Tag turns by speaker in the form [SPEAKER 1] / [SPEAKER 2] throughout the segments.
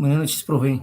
[SPEAKER 1] Buenas noches, profe.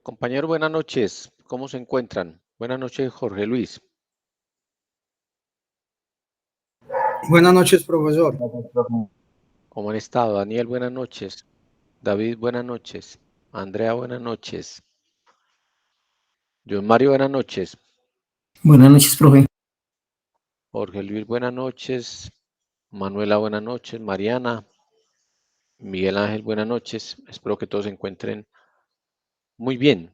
[SPEAKER 2] Compañero, buenas noches. ¿Cómo se encuentran? Buenas noches, Jorge Luis.
[SPEAKER 3] Buenas noches, profesor.
[SPEAKER 2] ¿Cómo han estado? Daniel, buenas noches. David, buenas noches. Andrea, buenas noches. John Mario, buenas noches.
[SPEAKER 1] Buenas noches, profe.
[SPEAKER 2] Jorge Luis, buenas noches. Manuela, buenas noches. Mariana, Miguel Ángel, buenas noches. Espero que todos se encuentren muy bien.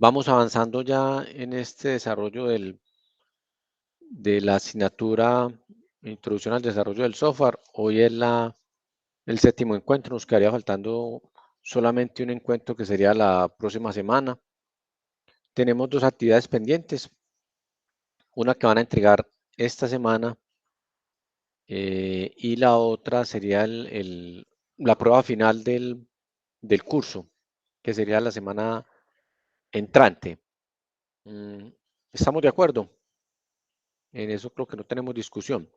[SPEAKER 2] Vamos avanzando ya en este desarrollo de la asignatura Introducción al Desarrollo del Software. Hoy es el séptimo encuentro. Nos quedaría faltando solamente un encuentro que sería la próxima semana. Tenemos dos actividades pendientes. Una que van a entregar esta semana y la otra sería la prueba final del curso, que sería la semana entrante. ¿Estamos de acuerdo? En eso creo que no tenemos discusión.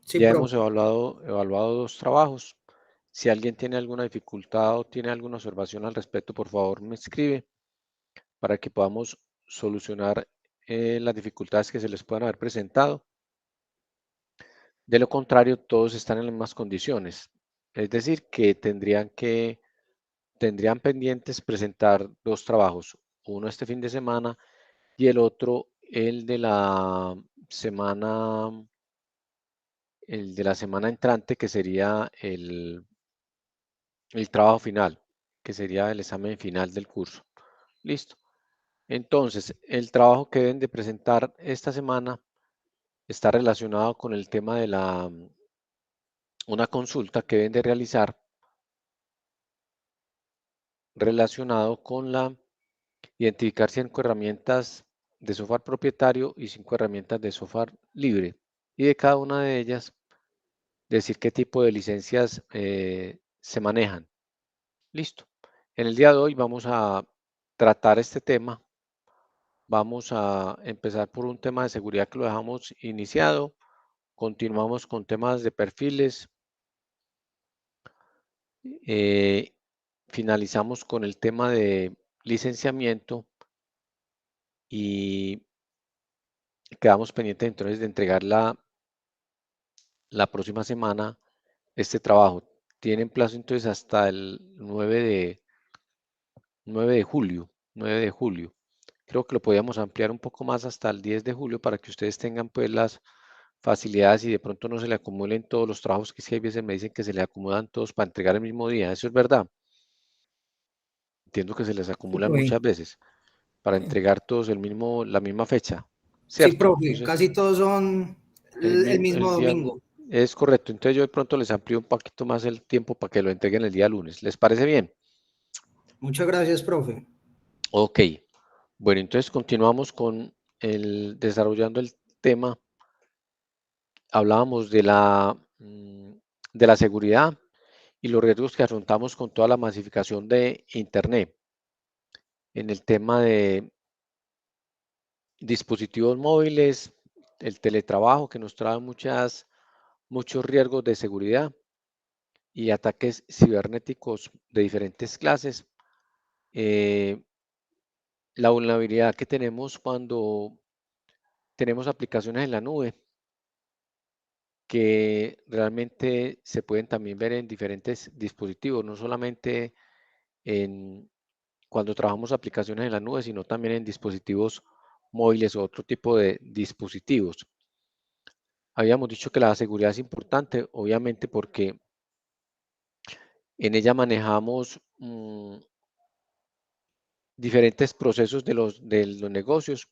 [SPEAKER 3] Sí,
[SPEAKER 2] Ya hemos
[SPEAKER 3] profe.
[SPEAKER 2] evaluado dos trabajos. Si alguien tiene alguna dificultad o tiene alguna observación al respecto, por favor me escribe para que podamos solucionar las dificultades que se les puedan haber presentado. De lo contrario, todos están en las mismas condiciones. Es decir, que tendrían pendientes presentar dos trabajos, uno este fin de semana y el otro el de la semana entrante, que sería el trabajo final, que sería el examen final del curso. Listo. Entonces, el trabajo que deben de presentar esta semana está relacionado con el tema de una consulta que deben de realizar relacionado con identificar 5 herramientas de software propietario y 5 herramientas de software libre. Y de cada una de ellas, decir qué tipo de licencias se manejan. Listo. En el día de hoy vamos a tratar este tema. Vamos a empezar por un tema de seguridad que lo dejamos iniciado. Continuamos con temas de perfiles. Finalizamos con el tema de licenciamiento y quedamos pendientes entonces de entregar la próxima semana este trabajo. Tienen plazo entonces hasta el 9 de julio. 9 de julio. Creo que lo podíamos ampliar un poco más hasta el 10 de julio para que ustedes tengan pues las facilidades y de pronto no se le acumulen todos los trabajos, que es que hay veces me dicen que se le acomodan todos para entregar el mismo día. ¿Eso es verdad? Entiendo que se les
[SPEAKER 1] Sí,
[SPEAKER 2] acumulan
[SPEAKER 1] profe.
[SPEAKER 2] muchas veces para
[SPEAKER 1] Sí.
[SPEAKER 2] entregar todos la misma fecha,
[SPEAKER 3] Sí,
[SPEAKER 2] ¿cierto?
[SPEAKER 3] profe,
[SPEAKER 2] Entonces,
[SPEAKER 3] casi todos son el
[SPEAKER 2] el
[SPEAKER 3] mismo
[SPEAKER 2] día
[SPEAKER 3] domingo.
[SPEAKER 2] es correcto. Entonces yo de pronto les amplío un poquito más el tiempo para que lo entreguen el día lunes. ¿Les parece bien?
[SPEAKER 3] Muchas gracias, profe.
[SPEAKER 2] Ok. Bueno, entonces continuamos con desarrollando el tema. Hablábamos de la seguridad y los riesgos que afrontamos con toda la masificación de Internet. En el tema de dispositivos móviles, el teletrabajo que nos trae muchos riesgos de seguridad y ataques cibernéticos de diferentes clases. La vulnerabilidad que tenemos cuando tenemos aplicaciones en la nube que realmente se pueden también ver en diferentes dispositivos, no solamente cuando trabajamos aplicaciones en la nube, sino también en dispositivos móviles o otro tipo de dispositivos. Habíamos dicho que la seguridad es importante, obviamente, porque en ella manejamos diferentes procesos de los negocios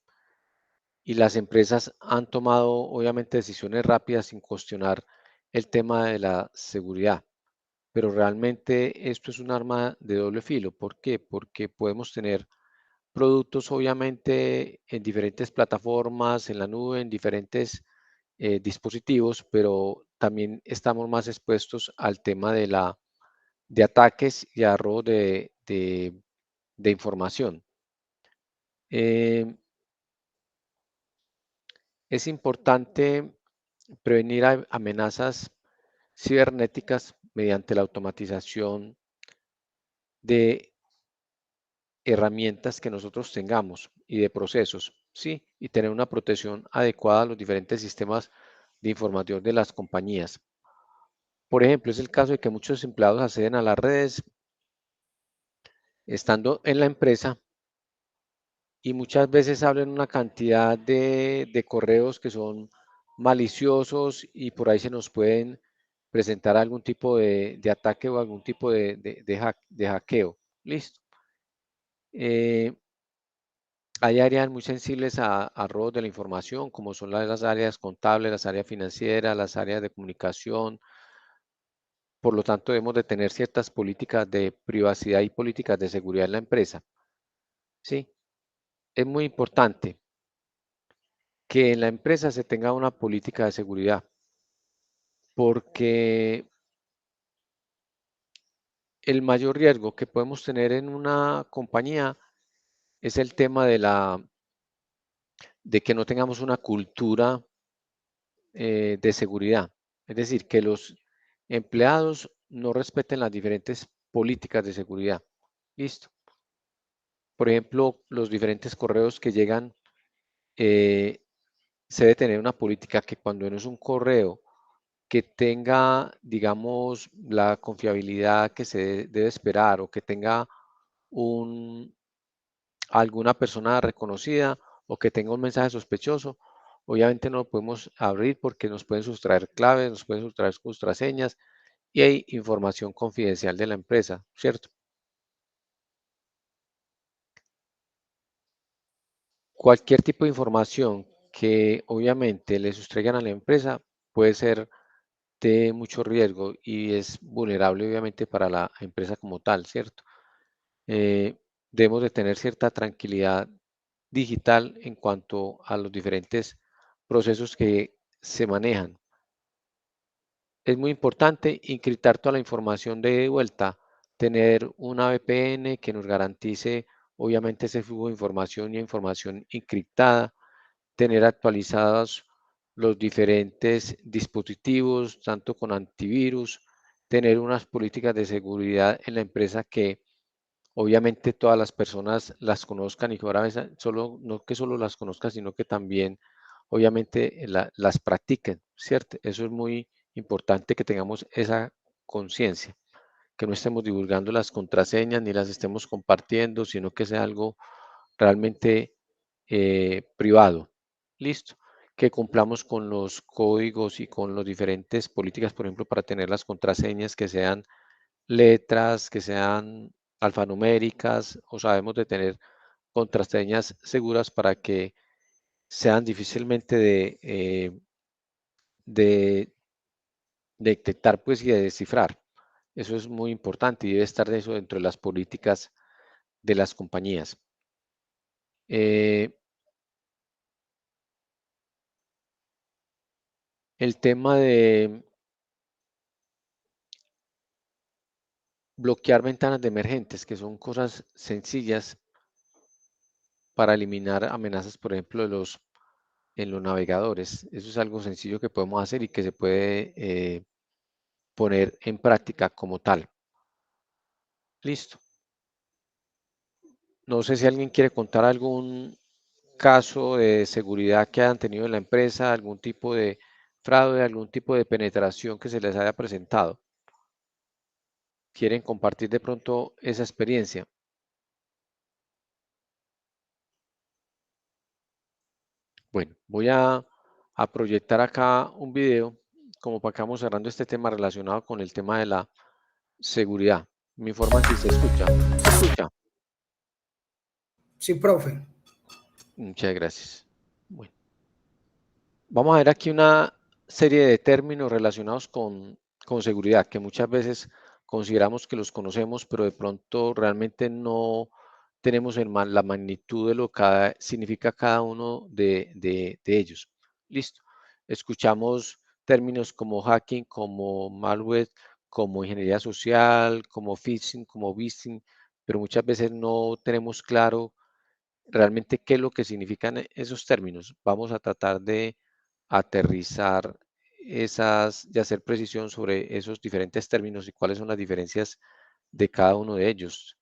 [SPEAKER 2] y las empresas han tomado, obviamente, decisiones rápidas sin cuestionar el tema de la seguridad. Pero realmente esto es un arma de doble filo. ¿Por qué? Porque podemos tener productos, obviamente, en diferentes plataformas, en la nube, en diferentes dispositivos, pero también estamos más expuestos al tema de ataques y a robo de información. Es importante prevenir amenazas cibernéticas mediante la automatización de herramientas que nosotros tengamos y de procesos, ¿sí? Y tener una protección adecuada a los diferentes sistemas de información de las compañías. Por ejemplo, es el caso de que muchos empleados acceden a las redes estando en la empresa y muchas veces hablan una cantidad de correos que son maliciosos y por ahí se nos pueden presentar algún tipo de ataque o algún tipo de hackeo. Listo. Hay áreas muy sensibles a robos de la información, como son las áreas contables, las áreas financieras, las áreas de comunicación. Por lo tanto, debemos de tener ciertas políticas de privacidad y políticas de seguridad en la empresa. ¿Sí? Es muy importante que en la empresa se tenga una política de seguridad, porque el mayor riesgo que podemos tener en una compañía es el tema de que no tengamos una cultura de seguridad. Es decir, que los empleados no respeten las diferentes políticas de seguridad. Listo. Por ejemplo, los diferentes correos que llegan, se debe tener una política que cuando no es un correo que tenga, digamos, la confiabilidad que se debe esperar o que tenga alguna persona reconocida o que tenga un mensaje sospechoso, obviamente no lo podemos abrir porque nos pueden sustraer claves, nos pueden sustraer contraseñas y hay información confidencial de la empresa, ¿cierto? Cualquier tipo de información que obviamente le sustraigan a la empresa puede ser de mucho riesgo y es vulnerable obviamente para la empresa como tal, ¿cierto? Debemos de tener cierta tranquilidad digital en cuanto a los diferentes procesos que se manejan. Es muy importante encriptar toda la información de vuelta, tener una VPN que nos garantice obviamente ese flujo de información y información encriptada, tener actualizados los diferentes dispositivos, tanto con antivirus, tener unas políticas de seguridad en la empresa que obviamente todas las personas las conozcan y que ahora no que solo las conozcan, sino que también obviamente las practiquen, ¿cierto? Eso es muy importante que tengamos esa conciencia, que no estemos divulgando las contraseñas ni las estemos compartiendo, sino que sea algo realmente privado. Listo. Que cumplamos con los códigos y con las diferentes políticas, por ejemplo, para tener las contraseñas que sean letras, que sean alfanuméricas, o sabemos de tener contraseñas seguras para que sean difícilmente de detectar pues, y de descifrar. Eso es muy importante y debe estar eso dentro de las políticas de las compañías. El tema de bloquear ventanas de emergentes, que son cosas sencillas para eliminar amenazas, por ejemplo, en los navegadores. Eso es algo sencillo que podemos hacer y que se puede poner en práctica como tal. Listo. No sé si alguien quiere contar algún caso de seguridad que hayan tenido en la empresa, algún tipo de fraude, algún tipo de penetración que se les haya presentado. ¿Quieren compartir de pronto esa experiencia? Bueno, voy a proyectar acá un video como para que vamos cerrando este tema relacionado con el tema de la seguridad. Me informan si se escucha. ¿Se escucha?
[SPEAKER 3] Sí, profe.
[SPEAKER 2] Muchas gracias. Bueno, vamos a ver aquí una serie de términos relacionados con seguridad que muchas veces consideramos que los conocemos, pero de pronto realmente no tenemos la magnitud de lo que significa cada uno de ellos. Listo. Escuchamos términos como hacking, como malware, como ingeniería social, como phishing, como visting, pero muchas veces no tenemos claro realmente qué es lo que significan esos términos. Vamos a tratar de aterrizar de hacer precisión sobre esos diferentes términos y cuáles son las diferencias de cada uno de ellos.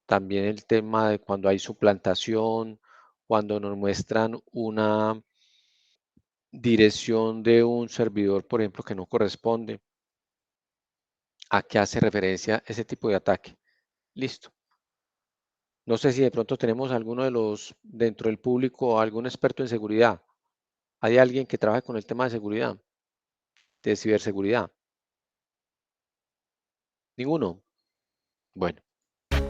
[SPEAKER 2] También el tema de cuando hay suplantación, cuando nos muestran una dirección de un servidor, por ejemplo, que no corresponde, a qué hace referencia ese tipo de ataque. Listo. No sé si de pronto tenemos alguno dentro del público, algún experto en seguridad. ¿Hay alguien que trabaje con el tema de seguridad, de ciberseguridad? ¿Ninguno? Bueno,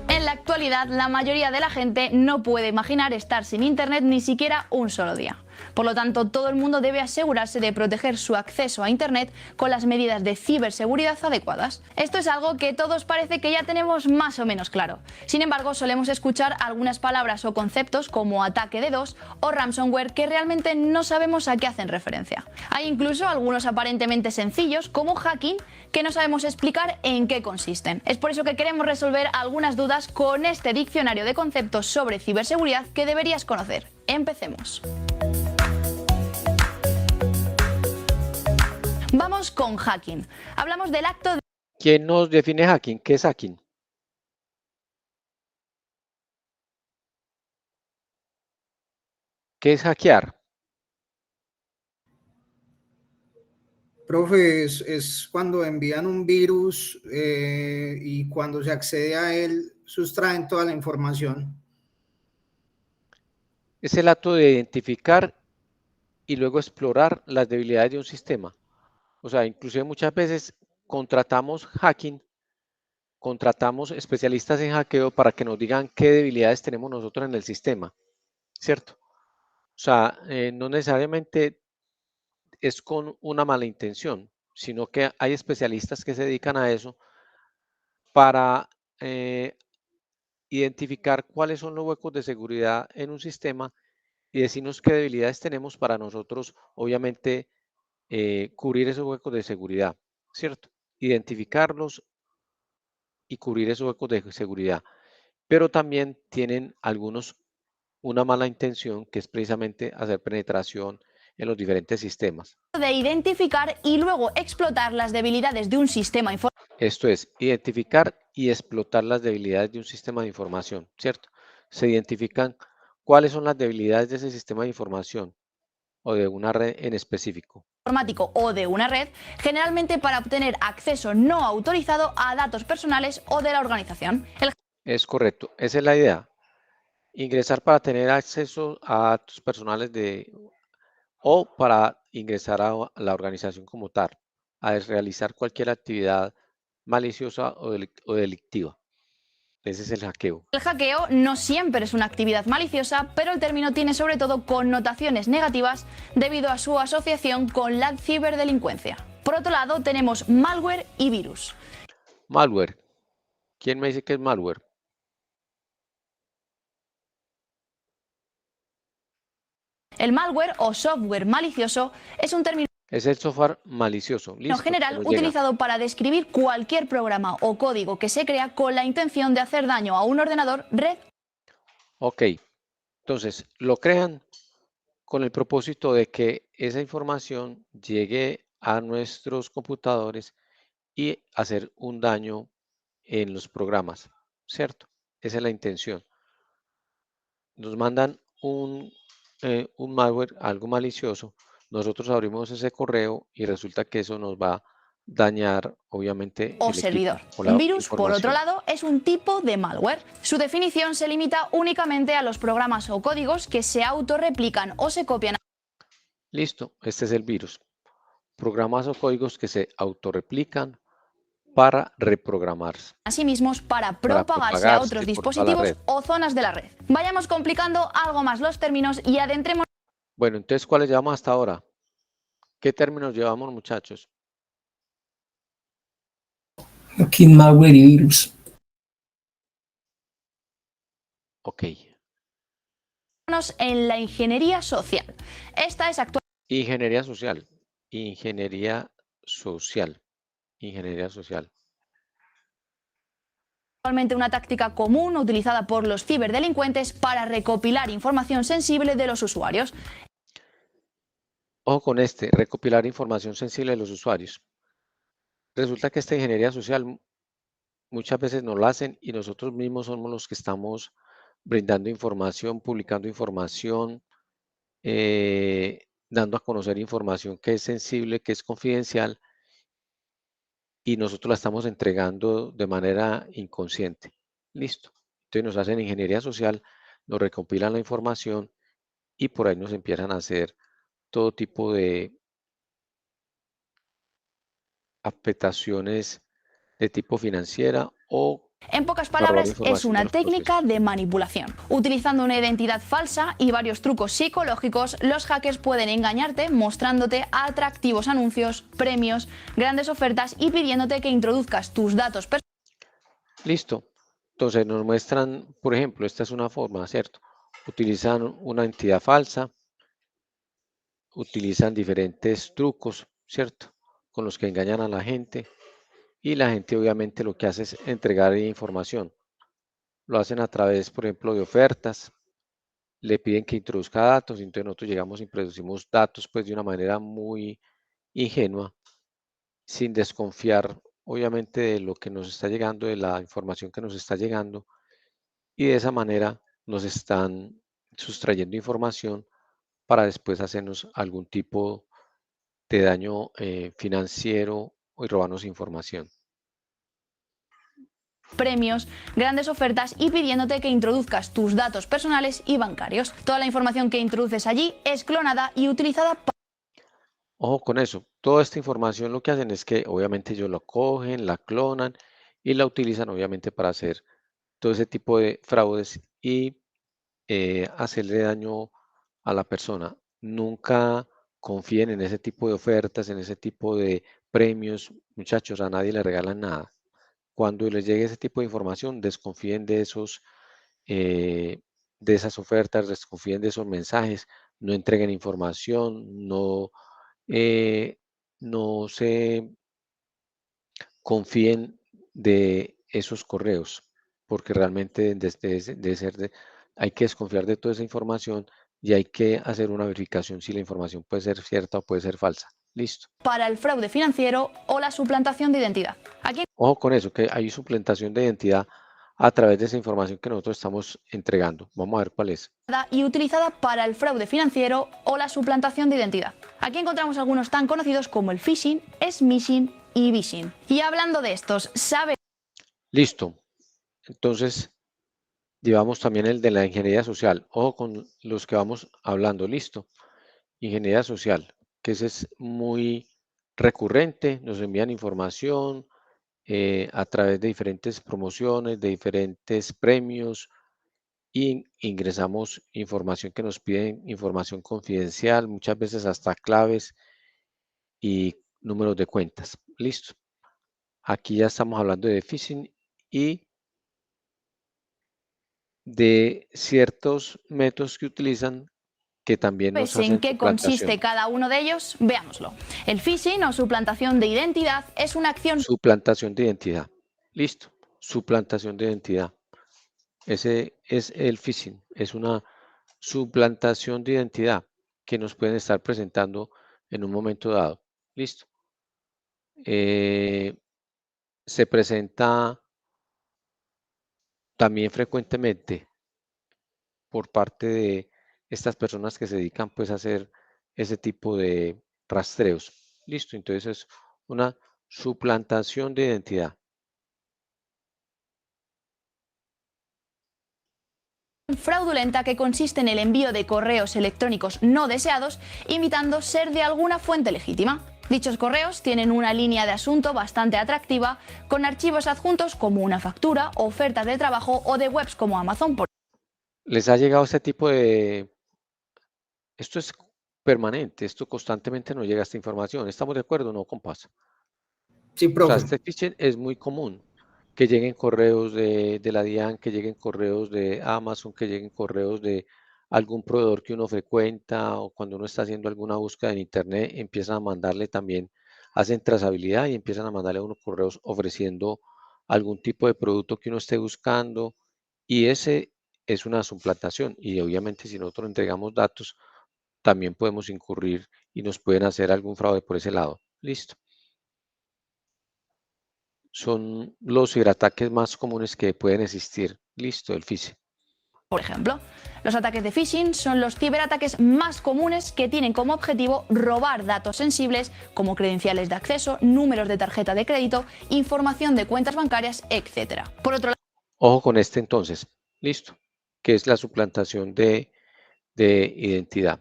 [SPEAKER 4] En la actualidad, la mayoría de la gente no puede imaginar estar sin Internet ni siquiera un solo día. Por lo tanto, todo el mundo debe asegurarse de proteger su acceso a Internet con las medidas de ciberseguridad adecuadas. Esto es algo que todos parece que ya tenemos más o menos claro. Sin embargo, solemos escuchar algunas palabras o conceptos como ataque DDoS o ransomware que realmente no sabemos a qué hacen referencia. Hay incluso algunos aparentemente sencillos como hacking que no sabemos explicar en qué consisten. Es por eso que queremos resolver algunas dudas con este diccionario de conceptos sobre ciberseguridad que deberías conocer. Empecemos. Vamos con hacking. Hablamos del acto de...
[SPEAKER 2] ¿quién nos define hacking? ¿Qué es hacking? ¿Qué es hackear?
[SPEAKER 3] Profe, es cuando envían un virus y cuando se accede a él, sustraen toda la información.
[SPEAKER 2] Es el acto de identificar y luego explorar las debilidades de un sistema. O sea, inclusive muchas veces contratamos especialistas en hackeo para que nos digan qué debilidades tenemos nosotros en el sistema, ¿cierto? sea, no necesariamente es con una mala intención, sino que hay especialistas que se dedican a eso para identificar cuáles son los huecos de seguridad en un sistema y decirnos qué debilidades tenemos para nosotros, obviamente, cubrir esos huecos de seguridad, ¿cierto? Identificarlos y cubrir esos huecos de seguridad. Pero también tienen algunos una mala intención, que es precisamente hacer penetración en los diferentes sistemas.
[SPEAKER 4] De identificar y luego explotar las debilidades de un sistema informático.
[SPEAKER 2] Esto es, identificar y explotar las debilidades de un sistema de información, ¿cierto? Se identifican cuáles son las debilidades de ese sistema de información o de una red en específico.
[SPEAKER 4] O de una red, generalmente para obtener acceso no autorizado a datos personales o de la organización.
[SPEAKER 2] Es correcto, esa es la idea. Ingresar para tener acceso a datos personales o para ingresar a la organización como tal, a realizar cualquier actividad maliciosa o delictiva. Ese es el hackeo.
[SPEAKER 4] El hackeo no siempre es una actividad maliciosa, pero el término tiene sobre todo connotaciones negativas debido a su asociación con la ciberdelincuencia. Por otro lado, tenemos malware y virus.
[SPEAKER 2] Malware. ¿Quién me dice que es malware?
[SPEAKER 4] El malware o software malicioso es un término
[SPEAKER 2] Es el software malicioso. Listo,
[SPEAKER 4] general utilizado para describir cualquier programa o código que se crea con la intención de hacer daño a un ordenador, red.
[SPEAKER 2] Ok, entonces lo crean con el propósito de que esa información llegue a nuestros computadores y hacer un daño en los programas, ¿cierto? Esa es la intención. Nos mandan un malware, algo malicioso, nosotros abrimos ese correo y resulta que eso nos va a dañar, obviamente,
[SPEAKER 4] O
[SPEAKER 2] el
[SPEAKER 4] servidor.
[SPEAKER 2] equipo, o la
[SPEAKER 4] Un virus, por otro
[SPEAKER 2] información.
[SPEAKER 4] lado, es un tipo de malware. Su definición se limita únicamente a los programas o códigos que se autorreplican o se copian
[SPEAKER 2] Listo, este es el virus. Programas o códigos que se autorreplican para reprogramarse.
[SPEAKER 4] a sí mismos para propagarse a otros
[SPEAKER 2] propagarse por toda la
[SPEAKER 4] dispositivos
[SPEAKER 2] red.
[SPEAKER 4] o zonas de la red. Vayamos complicando algo más los términos y adentremos.
[SPEAKER 2] Bueno, entonces, ¿cuáles llevamos hasta ahora? ¿Qué términos llevamos, muchachos?
[SPEAKER 1] Aquí malware y virus.
[SPEAKER 2] Ok.
[SPEAKER 4] En la ingeniería social. Esta es
[SPEAKER 2] Ingeniería social. Ingeniería social. Ingeniería social.
[SPEAKER 4] actualmente una táctica común utilizada por los ciberdelincuentes para recopilar información sensible de los usuarios.
[SPEAKER 2] Ojo con este, recopilar información sensible de los usuarios. Resulta que esta ingeniería social muchas veces no la hacen y nosotros mismos somos los que estamos brindando información, publicando información, dando a conocer información que es sensible, que es confidencial, y nosotros la estamos entregando de manera inconsciente. Listo. Entonces nos hacen ingeniería social, nos recopilan la información y por ahí nos empiezan a hacer todo tipo de afectaciones de tipo financiera o
[SPEAKER 4] En pocas
[SPEAKER 2] para robar
[SPEAKER 4] palabras, es
[SPEAKER 2] información de
[SPEAKER 4] una
[SPEAKER 2] los
[SPEAKER 4] técnica
[SPEAKER 2] procesos.
[SPEAKER 4] de manipulación. Utilizando una identidad falsa y varios trucos psicológicos, los hackers pueden engañarte mostrándote atractivos anuncios, premios, grandes ofertas y pidiéndote que introduzcas tus datos personales.
[SPEAKER 2] Listo. Entonces nos muestran, por ejemplo, esta es una forma, ¿cierto? Utilizan una entidad falsa, utilizan diferentes trucos, ¿cierto? Con los que engañan a la gente y la gente obviamente lo que hace es entregar información. Lo hacen a través, por ejemplo, de ofertas, le piden que introduzca datos, entonces nosotros llegamos e introducimos datos pues de una manera muy ingenua, sin desconfiar obviamente de lo que nos está llegando, de la información que nos está llegando, y de esa manera nos están sustrayendo información para después hacernos algún tipo de daño financiero y robarnos información.
[SPEAKER 4] Premios, grandes ofertas y pidiéndote que introduzcas tus datos personales y bancarios. Toda la información que introduces allí es clonada y utilizada para...
[SPEAKER 2] Ojo con eso, toda esta información lo que hacen es que obviamente ellos la cogen, la clonan y la utilizan obviamente para hacer todo ese tipo de fraudes y hacerle daño a la persona. Nunca confíen en ese tipo de ofertas, en ese tipo de premios. Muchachos, a nadie le regalan nada. Cuando les llegue ese tipo de información, desconfíen de esas ofertas, desconfíen de esos mensajes, no entreguen información, no se confíen de esos correos, porque realmente hay que desconfiar de toda esa información y hay que hacer una verificación si la información puede ser cierta o puede ser falsa. Listo.
[SPEAKER 4] Para el fraude financiero o la suplantación de identidad. Aquí
[SPEAKER 2] Ojo con eso, que hay suplantación de identidad a través de esa información que nosotros estamos entregando. Vamos a ver cuál es.
[SPEAKER 4] y utilizada para el fraude financiero o la suplantación de identidad. Aquí encontramos algunos tan conocidos como el phishing, smishing y vishing. Y hablando de estos, ¿sabe?
[SPEAKER 2] Listo. Entonces, llevamos también el de la ingeniería social. Ojo con los que vamos hablando. Listo. Ingeniería social, que ese es muy recurrente. Nos envían información a través de diferentes promociones, de diferentes premios, y ingresamos información que nos piden, información confidencial, muchas veces hasta claves y números de cuentas. Listo. Aquí ya estamos hablando de phishing y de ciertos métodos que utilizan que también nos
[SPEAKER 4] ¿En
[SPEAKER 2] hacen
[SPEAKER 4] qué consiste
[SPEAKER 2] suplantación.
[SPEAKER 4] cada uno de ellos? Veámoslo. El phishing o suplantación de identidad es una acción
[SPEAKER 2] Suplantación de identidad. Listo. Suplantación de identidad. Ese es el phishing. Es una suplantación de identidad que nos pueden estar presentando en un momento dado. Listo. Se presenta también frecuentemente por parte de estas personas que se dedican pues a hacer ese tipo de rastreos. Listo, entonces es una suplantación de identidad.
[SPEAKER 4] fraudulenta que consiste en el envío de correos electrónicos no deseados imitando ser de alguna fuente legítima. Dichos correos tienen una línea de asunto bastante atractiva, con archivos adjuntos como una factura, ofertas de trabajo o de webs como Amazon.
[SPEAKER 2] ¿Les ha llegado este tipo de... Esto es permanente, esto constantemente nos llega esta información. ¿Estamos de acuerdo o no, compás?
[SPEAKER 3] Sí,
[SPEAKER 2] O sea,
[SPEAKER 3] profe.
[SPEAKER 2] este phishing es muy común. Que lleguen correos de la DIAN, que lleguen correos de Amazon, que lleguen correos de algún proveedor que uno frecuenta o cuando uno está haciendo alguna búsqueda en internet, empiezan a mandarle también, hacen trazabilidad y empiezan a mandarle a uno correos ofreciendo algún tipo de producto que uno esté buscando y ese es una suplantación y obviamente si nosotros entregamos datos, también podemos incurrir y nos pueden hacer algún fraude por ese lado. Listo. Son los ciberataques más comunes que pueden existir. Listo, el phishing.
[SPEAKER 4] Por ejemplo, los ataques de phishing son los ciberataques más comunes que tienen como objetivo robar datos sensibles como credenciales de acceso, números de tarjeta de crédito, información de cuentas bancarias, etc. Por otro
[SPEAKER 2] Ojo con este entonces. Listo. Que es la suplantación de identidad.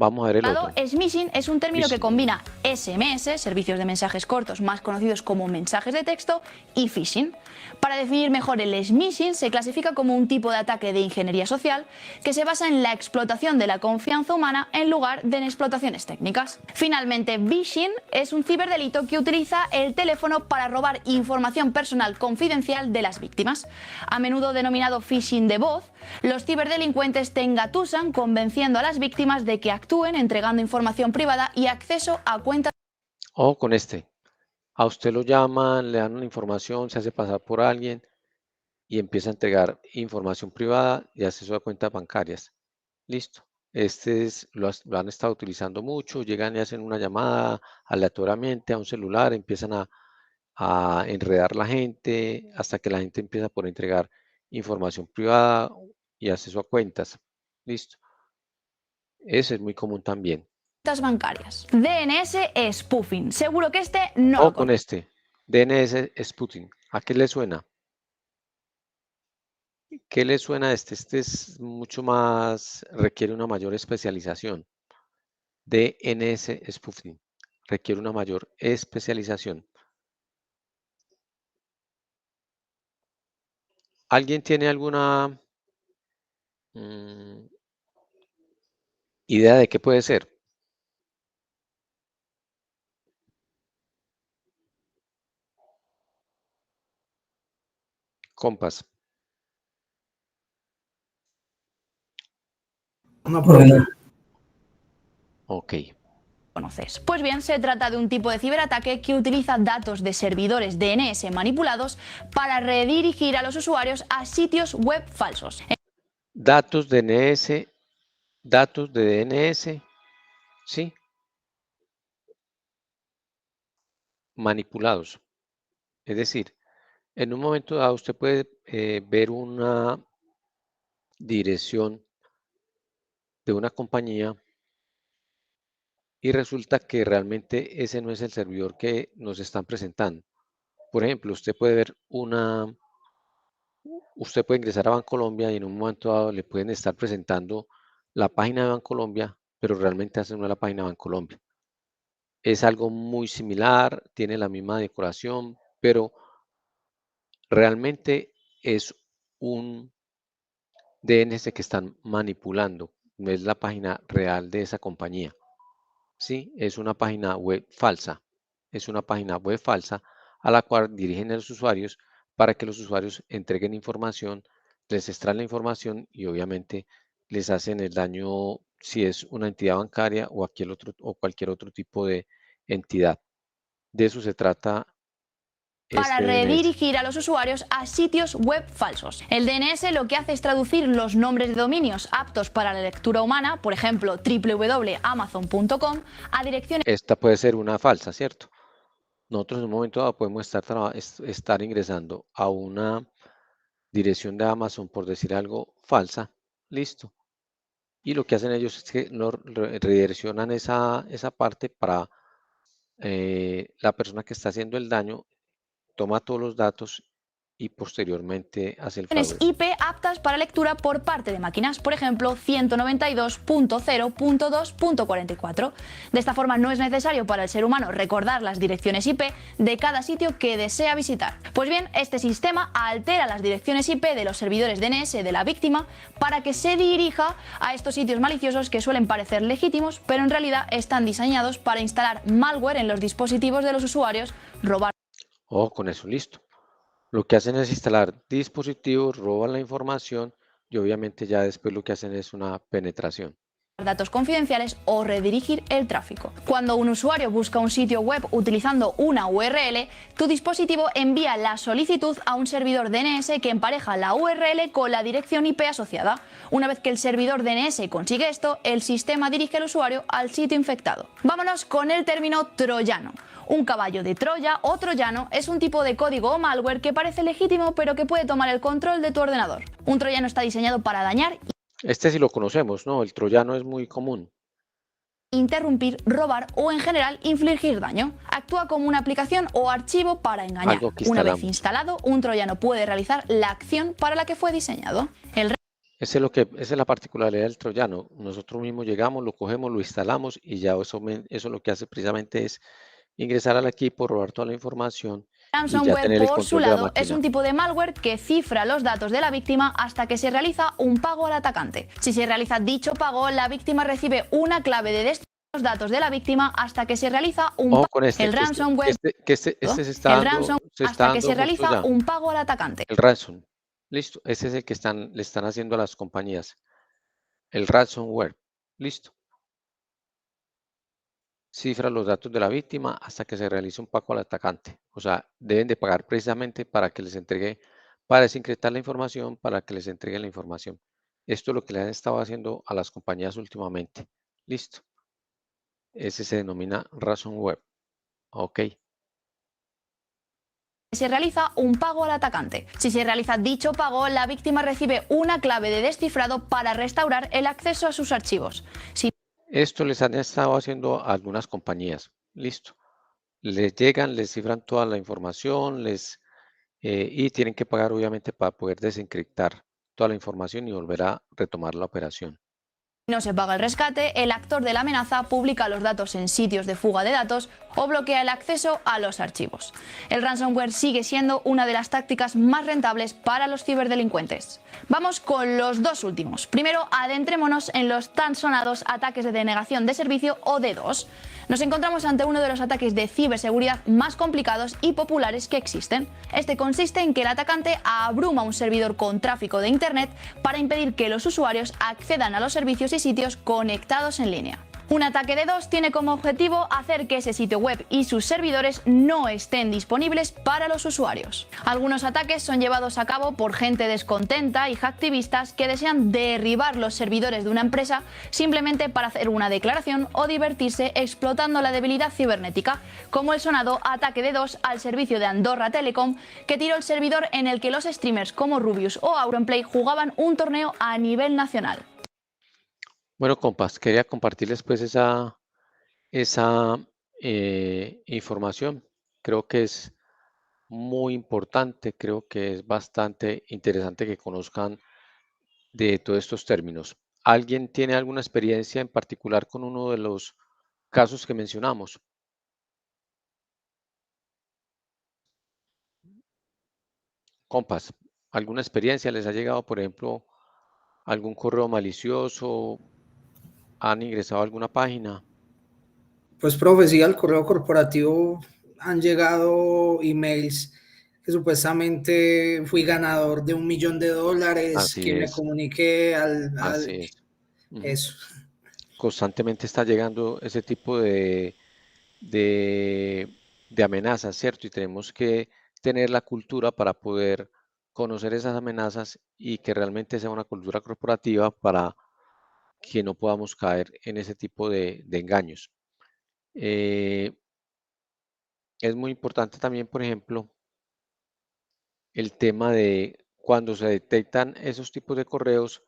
[SPEAKER 2] Vamos a ver el otro.
[SPEAKER 4] smishing es un término que
[SPEAKER 2] Phishing.
[SPEAKER 4] combina SMS, servicios de mensajes cortos más conocidos como mensajes de texto, y phishing. Para definir mejor el smishing, se clasifica como un tipo de ataque de ingeniería social que se basa en la explotación de la confianza humana en lugar de en explotaciones técnicas. Finalmente, vishing es un ciberdelito que utiliza el teléfono para robar información personal confidencial de las víctimas. A menudo denominado phishing de voz, los ciberdelincuentes te engatusan convenciendo a las víctimas de que actúen entregando información privada y acceso a cuentas.
[SPEAKER 2] Ojo con este. A usted lo llaman, le dan una información, se hace pasar por alguien y empieza a entregar información privada y acceso a cuentas bancarias. Listo. Lo han estado utilizando mucho, llegan y hacen una llamada aleatoriamente a un celular, empiezan a enredar la gente hasta que la gente empieza por entregar información privada y acceso a cuentas. Listo. Ese es muy común también.
[SPEAKER 4] Bancarias. DNS spoofing. Seguro que este no.
[SPEAKER 2] O con este, DNS Sputnik. ¿A qué le suena? ¿Qué le suena a este? Este es mucho más, requiere una mayor especialización. DNS spoofing. Requiere una mayor especialización. ¿Alguien tiene alguna ¿Idea de qué puede ser? Compas.
[SPEAKER 3] No problema.
[SPEAKER 2] Ok.
[SPEAKER 4] conoces. Pues bien, se trata de un tipo de ciberataque que utiliza datos de servidores DNS manipulados para redirigir a los usuarios a sitios web falsos.
[SPEAKER 2] Datos DNS, datos de DNS, ¿sí? Manipulados. Es decir, en un momento dado usted puede ver una dirección de una compañía y resulta que realmente ese no es el servidor que nos están presentando. Por ejemplo, usted puede ver usted puede ingresar a Bancolombia y en un momento dado le pueden estar presentando la página de Bancolombia, pero realmente esa no es la página de Bancolombia. Es algo muy similar, tiene la misma decoración, pero realmente es un DNS que están manipulando, no es la página real de esa compañía. Sí, es una página web falsa. Es una página web falsa a la cual dirigen a los usuarios para que los usuarios entreguen información, les extraen la información y obviamente les hacen el daño si es una entidad bancaria o cualquier otro tipo de entidad. De eso se trata
[SPEAKER 4] Para
[SPEAKER 2] este DNS.
[SPEAKER 4] redirigir a los usuarios a sitios web falsos. El DNS lo que hace es traducir los nombres de dominios aptos para la lectura humana, por ejemplo www.amazon.com, a direcciones.
[SPEAKER 2] Esta puede ser una falsa, ¿cierto? Nosotros en un momento dado podemos estar ingresando a una dirección de Amazon, por decir algo, falsa. Listo. Y lo que hacen ellos es que redireccionan esa parte para la persona que está haciendo el daño, toma todos los datos y posteriormente hace el fraude.
[SPEAKER 4] IP aptas para lectura por parte de máquinas, por ejemplo 192.0.2.44. De esta forma no es necesario para el ser humano recordar las direcciones IP de cada sitio que desea visitar. Pues bien, este sistema altera las direcciones IP de los servidores DNS de la víctima para que se dirija a estos sitios maliciosos que suelen parecer legítimos, pero en realidad están diseñados para instalar malware en los dispositivos de los usuarios, robar.
[SPEAKER 2] Oh, con eso listo. Lo que hacen es instalar dispositivos, roban la información y obviamente ya después lo que hacen es una penetración.
[SPEAKER 4] Datos confidenciales o redirigir el tráfico. Cuando un usuario busca un sitio web utilizando una URL, tu dispositivo envía la solicitud a un servidor DNS que empareja la URL con la dirección IP asociada. Una vez que el servidor DNS consigue esto, el sistema dirige al usuario al sitio infectado. Vámonos con el término troyano. Un caballo de Troya o troyano es un tipo de código o malware que parece legítimo pero que puede tomar el control de tu ordenador. Un troyano está diseñado para dañar,
[SPEAKER 2] Este sí lo conocemos, ¿no? El troyano es muy común.
[SPEAKER 4] interrumpir, robar o en general infligir daño. Actúa como una aplicación o archivo para engañar.
[SPEAKER 2] Algo que
[SPEAKER 4] Una vez
[SPEAKER 2] instalamos.
[SPEAKER 4] instalado, un troyano puede realizar la acción para la que fue diseñado.
[SPEAKER 2] Esa es la particularidad del troyano. Nosotros mismos llegamos, lo cogemos, lo instalamos y ya eso lo que hace precisamente es ingresar al equipo, robar toda la información y ya
[SPEAKER 4] Ransomware,
[SPEAKER 2] tener el
[SPEAKER 4] por su
[SPEAKER 2] control de la
[SPEAKER 4] lado, es
[SPEAKER 2] máquina.
[SPEAKER 4] un tipo de malware que cifra los datos de la víctima hasta que se realiza un pago al atacante. Si se realiza dicho pago, la víctima recibe una clave de destino los datos de la víctima hasta que se realiza un
[SPEAKER 2] Ojo
[SPEAKER 4] pago.
[SPEAKER 2] con este,
[SPEAKER 4] El ransomware,
[SPEAKER 2] este se está
[SPEAKER 4] el
[SPEAKER 2] dando,
[SPEAKER 4] ransom
[SPEAKER 2] se está
[SPEAKER 4] hasta que
[SPEAKER 2] dando
[SPEAKER 4] se
[SPEAKER 2] justo
[SPEAKER 4] realiza
[SPEAKER 2] ya.
[SPEAKER 4] un pago al atacante.
[SPEAKER 2] El ransom. Listo. Ese es el que le están haciendo a las compañías. El ransomware. Listo. Cifra los datos de la víctima hasta que se realice un pago al atacante. O sea, deben de pagar precisamente para que les entregue, para desencriptar la información, para que les entreguen la información. Esto es lo que le han estado haciendo a las compañías últimamente. Listo. Ese se denomina ransomware. Ok.
[SPEAKER 4] Se realiza un pago al atacante. Si se realiza dicho pago, la víctima recibe una clave de descifrado para restaurar el acceso a sus archivos. Si
[SPEAKER 2] Esto les han estado haciendo a algunas compañías. Listo. Les llegan, les cifran toda la información, y tienen que pagar obviamente para poder desencriptar toda la información y volver a retomar la operación.
[SPEAKER 4] no se paga el rescate, el actor de la amenaza publica los datos en sitios de fuga de datos o bloquea el acceso a los archivos. El ransomware sigue siendo una de las tácticas más rentables para los ciberdelincuentes. Vamos con los dos últimos. Primero, adentrémonos en los tan sonados ataques de denegación de servicio o DDoS. Nos encontramos ante uno de los ataques de ciberseguridad más complicados y populares que existen. Este consiste en que el atacante abruma un servidor con tráfico de Internet para impedir que los usuarios accedan a los servicios y sitios conectados en línea. Un ataque DDoS tiene como objetivo hacer que ese sitio web y sus servidores no estén disponibles para los usuarios. Algunos ataques son llevados a cabo por gente descontenta y hacktivistas que desean derribar los servidores de una empresa simplemente para hacer una declaración o divertirse explotando la debilidad cibernética, como el sonado ataque DDoS al servicio de Andorra Telecom, que tiró el servidor en el que los streamers como Rubius o Auronplay jugaban un torneo a nivel nacional.
[SPEAKER 2] Bueno, compas, quería compartirles pues esa información. Creo que es muy importante, creo que es bastante interesante que conozcan de todos estos términos. ¿Alguien tiene alguna experiencia en particular con uno de los casos que mencionamos? Compas, ¿alguna experiencia les ha llegado, por ejemplo, algún correo malicioso? ¿Han ingresado a alguna página?
[SPEAKER 3] Pues, profe, sí, al correo corporativo han llegado emails que supuestamente fui ganador de $1 millón,
[SPEAKER 2] Así
[SPEAKER 3] que me
[SPEAKER 2] es.
[SPEAKER 3] comuniqué
[SPEAKER 2] Así es. Ujú.
[SPEAKER 3] Eso.
[SPEAKER 2] Constantemente está llegando ese tipo de amenazas, ¿cierto? Y tenemos que tener la cultura para poder conocer esas amenazas y que realmente sea una cultura corporativa para que no podamos caer en ese tipo de engaños. Es muy importante también, por ejemplo, el tema de cuando se detectan esos tipos de correos,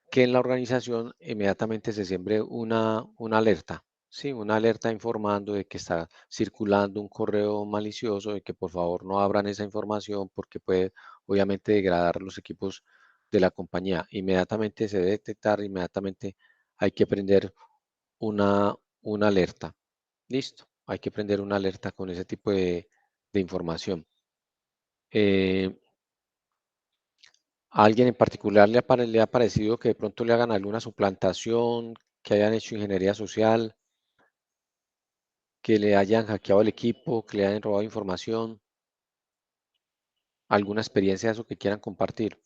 [SPEAKER 2] que en la organización inmediatamente se siembre una alerta, ¿sí? Una alerta informando de que está circulando un correo malicioso, de que por favor no abran esa información porque puede obviamente degradar los equipos de la compañía. Inmediatamente se debe detectar, inmediatamente hay que prender una alerta. Listo, hay que prender una alerta con ese tipo de información. ¿A alguien en particular le ha parecido que de pronto le hagan alguna suplantación, que hayan hecho ingeniería social, que le hayan hackeado el equipo, que le hayan robado información? ¿Alguna experiencia de eso que quieran compartir?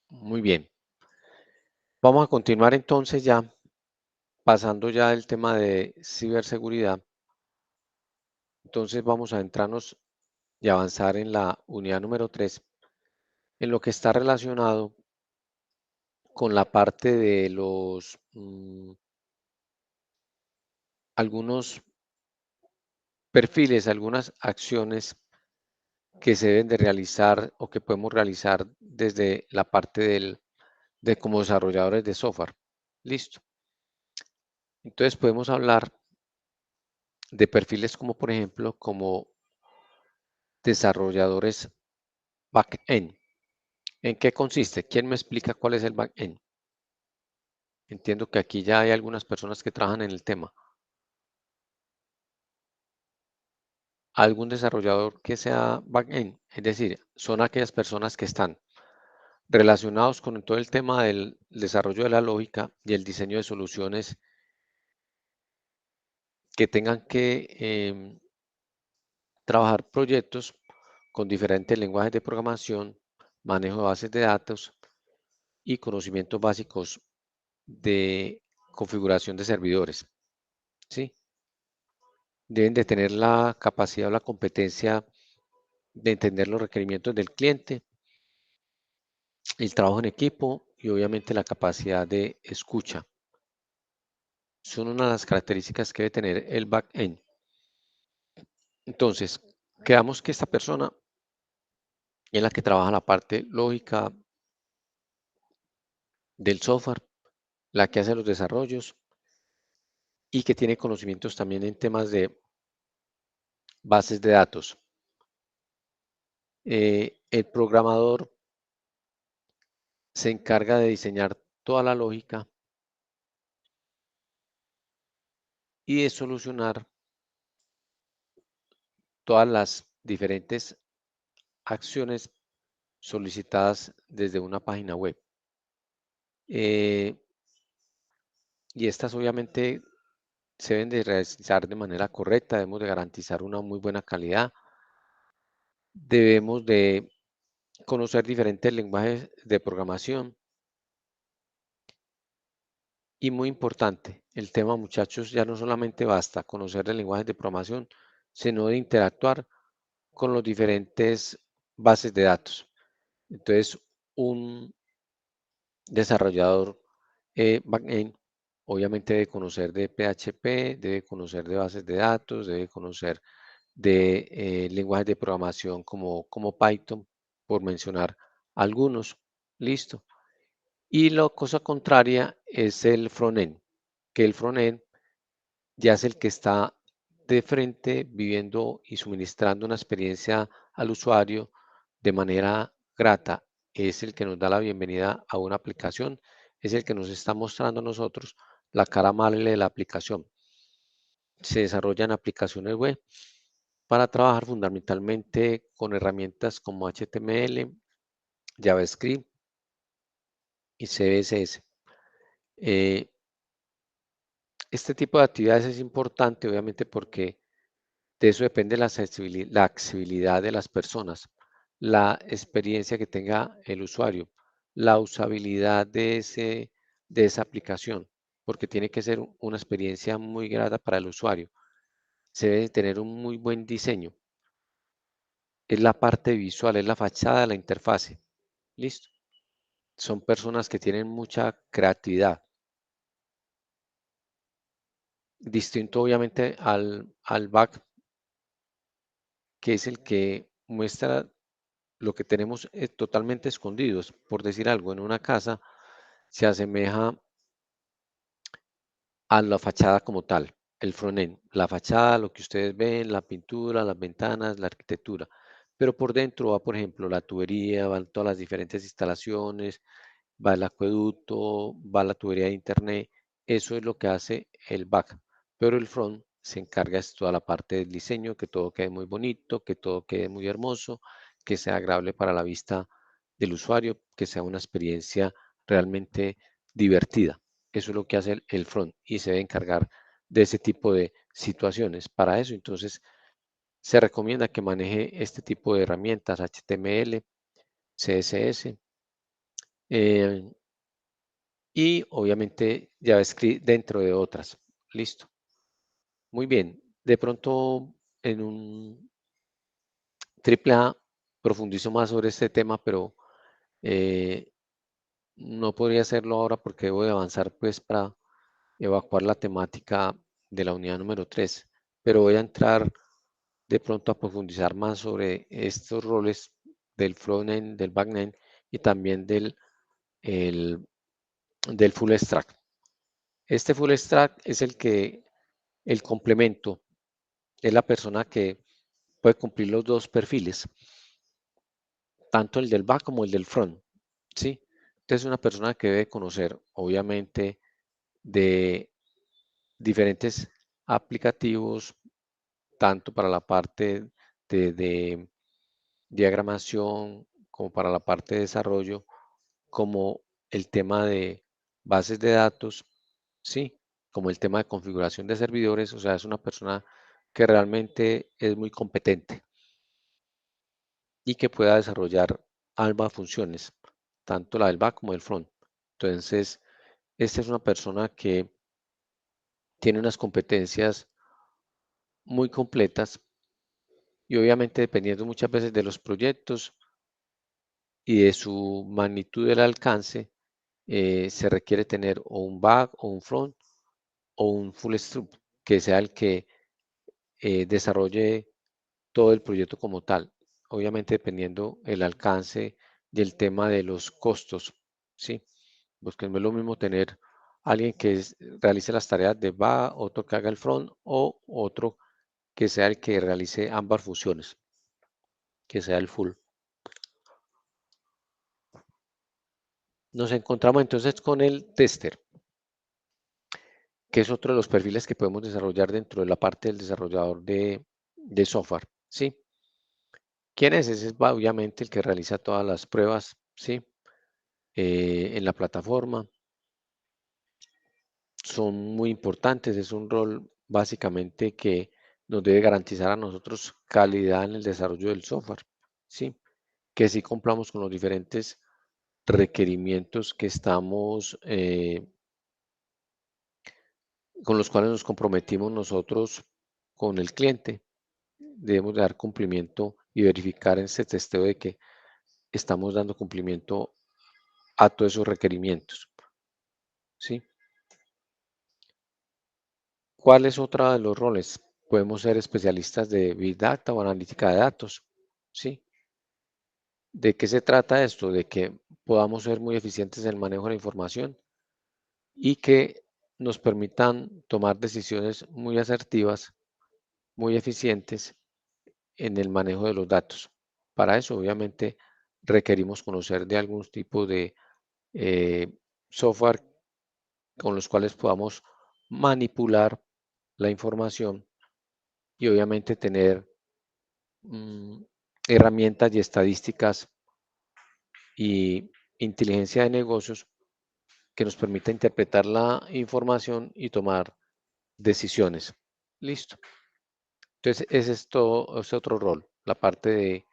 [SPEAKER 2] Muy bien. Vamos a continuar entonces ya, pasando ya del tema de ciberseguridad. Entonces vamos a entrarnos y avanzar en la unidad número 3, en lo que está relacionado con la parte de los algunos perfiles, algunas acciones que se deben de realizar o que podemos realizar desde la parte de como desarrolladores de software. Listo. Entonces podemos hablar de perfiles como, por ejemplo, como desarrolladores back-end. ¿En qué consiste? ¿Quién me explica cuál es el back-end? Entiendo que aquí ya hay algunas personas que trabajan en el tema. ¿Algún desarrollador que sea back-end? Es decir, son aquellas personas que están relacionados con todo el tema del desarrollo de la lógica y el diseño de soluciones que tengan que trabajar proyectos con diferentes lenguajes de programación, manejo de bases de datos y conocimientos básicos de configuración de servidores, ¿sí? Deben de tener la capacidad o la competencia de entender los requerimientos del cliente, el trabajo en equipo y obviamente la capacidad de escucha. Son una de las características que debe tener el back-end. Entonces, quedamos que esta persona es la que trabaja la parte lógica del software, la que hace los desarrollos y que tiene conocimientos también en temas de bases de datos. El programador se encarga de diseñar toda la lógica y de solucionar todas las diferentes acciones solicitadas desde una página web. Y estas obviamente se deben de realizar de manera correcta, debemos de garantizar una muy buena calidad, debemos de conocer diferentes lenguajes de programación. Y muy importante, el tema, muchachos, ya no solamente basta conocer el lenguaje de programación, sino de interactuar con los diferentes bases de datos. Entonces, un desarrollador backend obviamente debe conocer de PHP, debe conocer de bases de datos, debe conocer de lenguajes de programación como Python, por mencionar algunos. Listo. Y la cosa contraria es el frontend, que el frontend ya es el que está de frente viviendo y suministrando una experiencia al usuario de manera grata. Es el que nos da la bienvenida a una aplicación, es el que nos está mostrando a nosotros la cara amable de la aplicación. Se desarrollan aplicaciones web para trabajar fundamentalmente con herramientas como HTML, JavaScript y CSS. Este tipo de actividades es importante, obviamente, porque de eso depende la accesibilidad de las personas, la experiencia que tenga el usuario, la usabilidad de esa aplicación, porque tiene que ser una experiencia muy grata para el usuario. Se debe tener un muy buen diseño. Es la parte visual, es la fachada, la interfase. ¿Listo? Son personas que tienen mucha creatividad. Distinto, obviamente, al back, que es el que muestra lo que tenemos totalmente escondidos. Por decir algo, en una casa se asemeja a la fachada como tal, el frontend, la fachada, lo que ustedes ven, la pintura, las ventanas, la arquitectura. Pero por dentro va, por ejemplo, la tubería, van todas las diferentes instalaciones, va el acueducto, va la tubería de internet. Eso es lo que hace el back. Pero el front se encarga de toda la parte del diseño, que todo quede muy bonito, que todo quede muy hermoso, que sea agradable para la vista del usuario, que sea una experiencia realmente divertida. Eso es lo que hace el front y se debe encargar de ese tipo de situaciones. Para eso, entonces, se recomienda que maneje este tipo de herramientas, HTML, CSS, y obviamente JavaScript dentro de otras. Listo. Muy bien. De pronto en un AAA profundizo más sobre este tema, pero no podría hacerlo ahora porque debo de avanzar pues para evacuar la temática de la unidad número 3. Pero voy a entrar de pronto a profundizar más sobre estos roles del frontend, del backend y también del full stack. Este full stack es el complemento, es la persona que puede cumplir los dos perfiles, tanto el del back como el del front, ¿sí? Entonces es una persona que debe conocer, obviamente, de diferentes aplicativos, tanto para la parte de diagramación, como para la parte de desarrollo, como el tema de bases de datos, ¿sí? Como el tema de configuración de servidores, o sea, es una persona que realmente es muy competente y que pueda desarrollar ambas funciones, tanto la del back como del front. Entonces, esta es una persona que tiene unas competencias muy completas y obviamente dependiendo muchas veces de los proyectos y de su magnitud del alcance, se requiere tener o un back o un front o un full stack que sea el que desarrolle todo el proyecto como tal. Obviamente dependiendo el alcance y el tema de los costos, ¿sí? Porque no es lo mismo tener alguien que realice las tareas de back, otro que haga el front o otro que sea el que realice ambas funciones, que sea el full. Nos encontramos entonces con el tester, que es otro de los perfiles que podemos desarrollar dentro de la parte del desarrollador de software, ¿sí? ¿Quién es? Ese es obviamente el que realiza todas las pruebas, ¿sí? En la plataforma. Son muy importantes, es un rol básicamente que nos debe garantizar a nosotros calidad en el desarrollo del software, ¿sí? Que sí cumplamos con los diferentes requerimientos que estamos, con los cuales nos comprometimos nosotros con el cliente. Debemos dar cumplimiento y verificar en ese testeo de que estamos dando cumplimiento a todos esos requerimientos, ¿sí? ¿Cuál es otro de los roles? Podemos ser especialistas de Big Data o analítica de datos, ¿sí? ¿De qué se trata esto? De que podamos ser muy eficientes en el manejo de la información y que nos permitan tomar decisiones muy asertivas, muy eficientes en el manejo de los datos. Para eso, obviamente, requerimos conocer de algún tipo de software con los cuales podamos manipular la información y obviamente tener herramientas y estadísticas y inteligencia de negocios que nos permita interpretar la información y tomar decisiones. Listo. Entonces, ese es todo, ese otro rol, la parte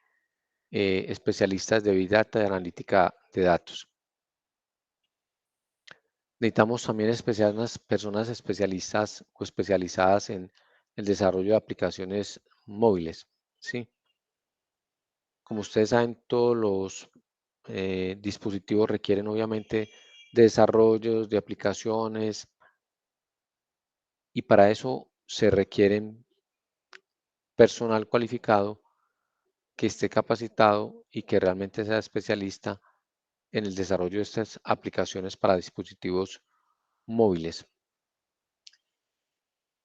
[SPEAKER 2] de especialistas de Big Data y analítica de datos. Necesitamos también unas personas especialistas o especializadas en el desarrollo de aplicaciones móviles, ¿sí? Como ustedes saben, todos los dispositivos requieren obviamente de desarrollos, de aplicaciones, y para eso se requieren personal cualificado que esté capacitado y que realmente sea especialista en el desarrollo de estas aplicaciones para dispositivos móviles.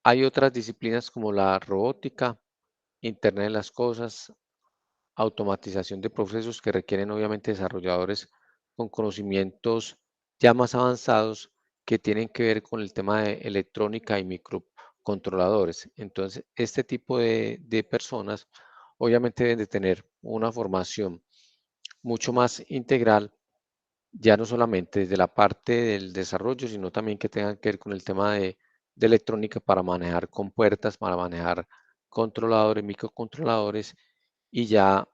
[SPEAKER 2] Hay otras disciplinas como la robótica, Internet de las cosas, automatización de procesos que requieren obviamente desarrolladores con conocimientos ya más avanzados que tienen que ver con el tema de electrónica y microcontroladores. Entonces, este tipo de personas obviamente deben de tener una formación mucho más integral, ya no solamente desde la parte del desarrollo, sino también que tengan que ver con el tema de electrónica para manejar compuertas, para manejar controladores, microcontroladores y ya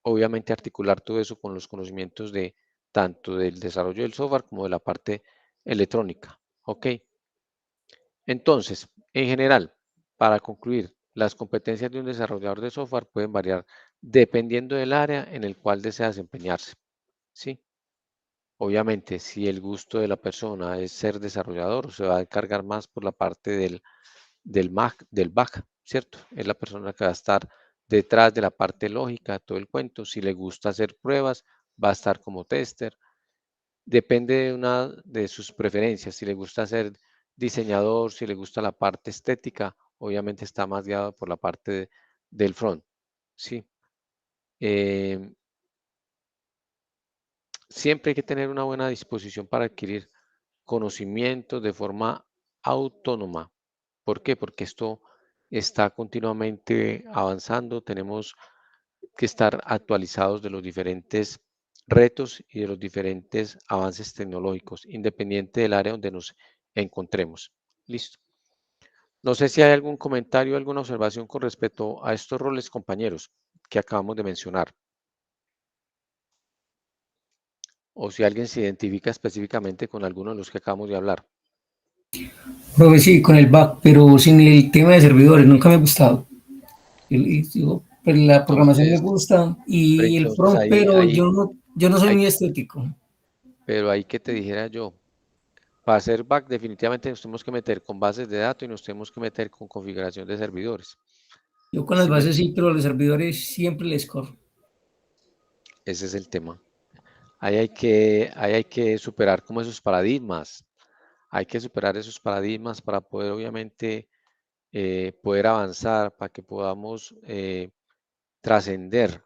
[SPEAKER 2] obviamente articular todo eso con los conocimientos de tanto del desarrollo del software como de la parte electrónica. ¿Ok? Entonces, en general, para concluir, las competencias de un desarrollador de software pueden variar dependiendo del área en el cual desea desempeñarse. ¿Sí? Obviamente, si el gusto de la persona es ser desarrollador, se va a encargar más por la parte del back, ¿cierto? Es la persona que va a estar detrás de la parte lógica, todo el cuento. Si le gusta hacer pruebas, va a estar como tester. Depende de una de sus preferencias. Si le gusta ser diseñador, si le gusta la parte estética, obviamente está más guiado por la parte del front, ¿sí? Siempre hay que tener una buena disposición para adquirir conocimientos de forma autónoma. ¿Por qué? Porque esto está continuamente avanzando. Tenemos que estar actualizados de los diferentes retos y de los diferentes avances tecnológicos, independiente del área donde nos encontremos. Listo. No sé si hay algún comentario, alguna observación con respecto a estos roles, compañeros, que acabamos de mencionar. O si alguien se identifica específicamente con alguno de los que acabamos de hablar.
[SPEAKER 1] Profe, sí, con el back, pero sin el tema de servidores, nunca me ha gustado. Pues la programación me
[SPEAKER 2] Entonces,
[SPEAKER 1] gusta y el
[SPEAKER 2] entonces
[SPEAKER 1] front, pero yo no soy muy estético.
[SPEAKER 2] pero ahí que te dijera yo, para hacer back definitivamente nos tenemos que meter con bases de datos y nos tenemos que meter con configuración de servidores.
[SPEAKER 1] Yo con las
[SPEAKER 2] ¿Sí me
[SPEAKER 1] bases sí,
[SPEAKER 2] entiendes?
[SPEAKER 1] pero los servidores siempre les corro.
[SPEAKER 2] Ese es el tema. Ahí hay que superar como esos paradigmas. Hay que superar esos paradigmas para poder obviamente poder avanzar, para que podamos trascender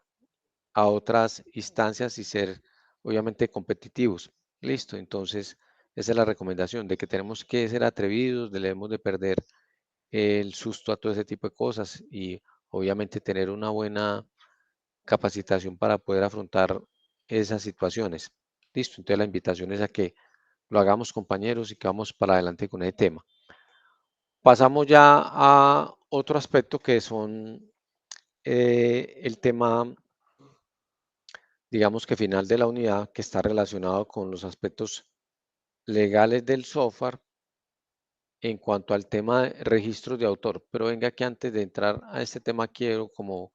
[SPEAKER 2] a otras instancias y ser obviamente competitivos. Listo, entonces esa es la recomendación de que tenemos que ser atrevidos, debemos de perder el susto a todo ese tipo de cosas y obviamente tener una buena capacitación para poder afrontar esas situaciones. Listo, entonces la invitación es a que lo hagamos, compañeros, y que vamos para adelante con ese tema. Pasamos ya a otro aspecto que son el tema, digamos que final de la unidad, que está relacionado con los aspectos legales del software en cuanto al tema de registros de autor. Pero venga que antes de entrar a este tema quiero como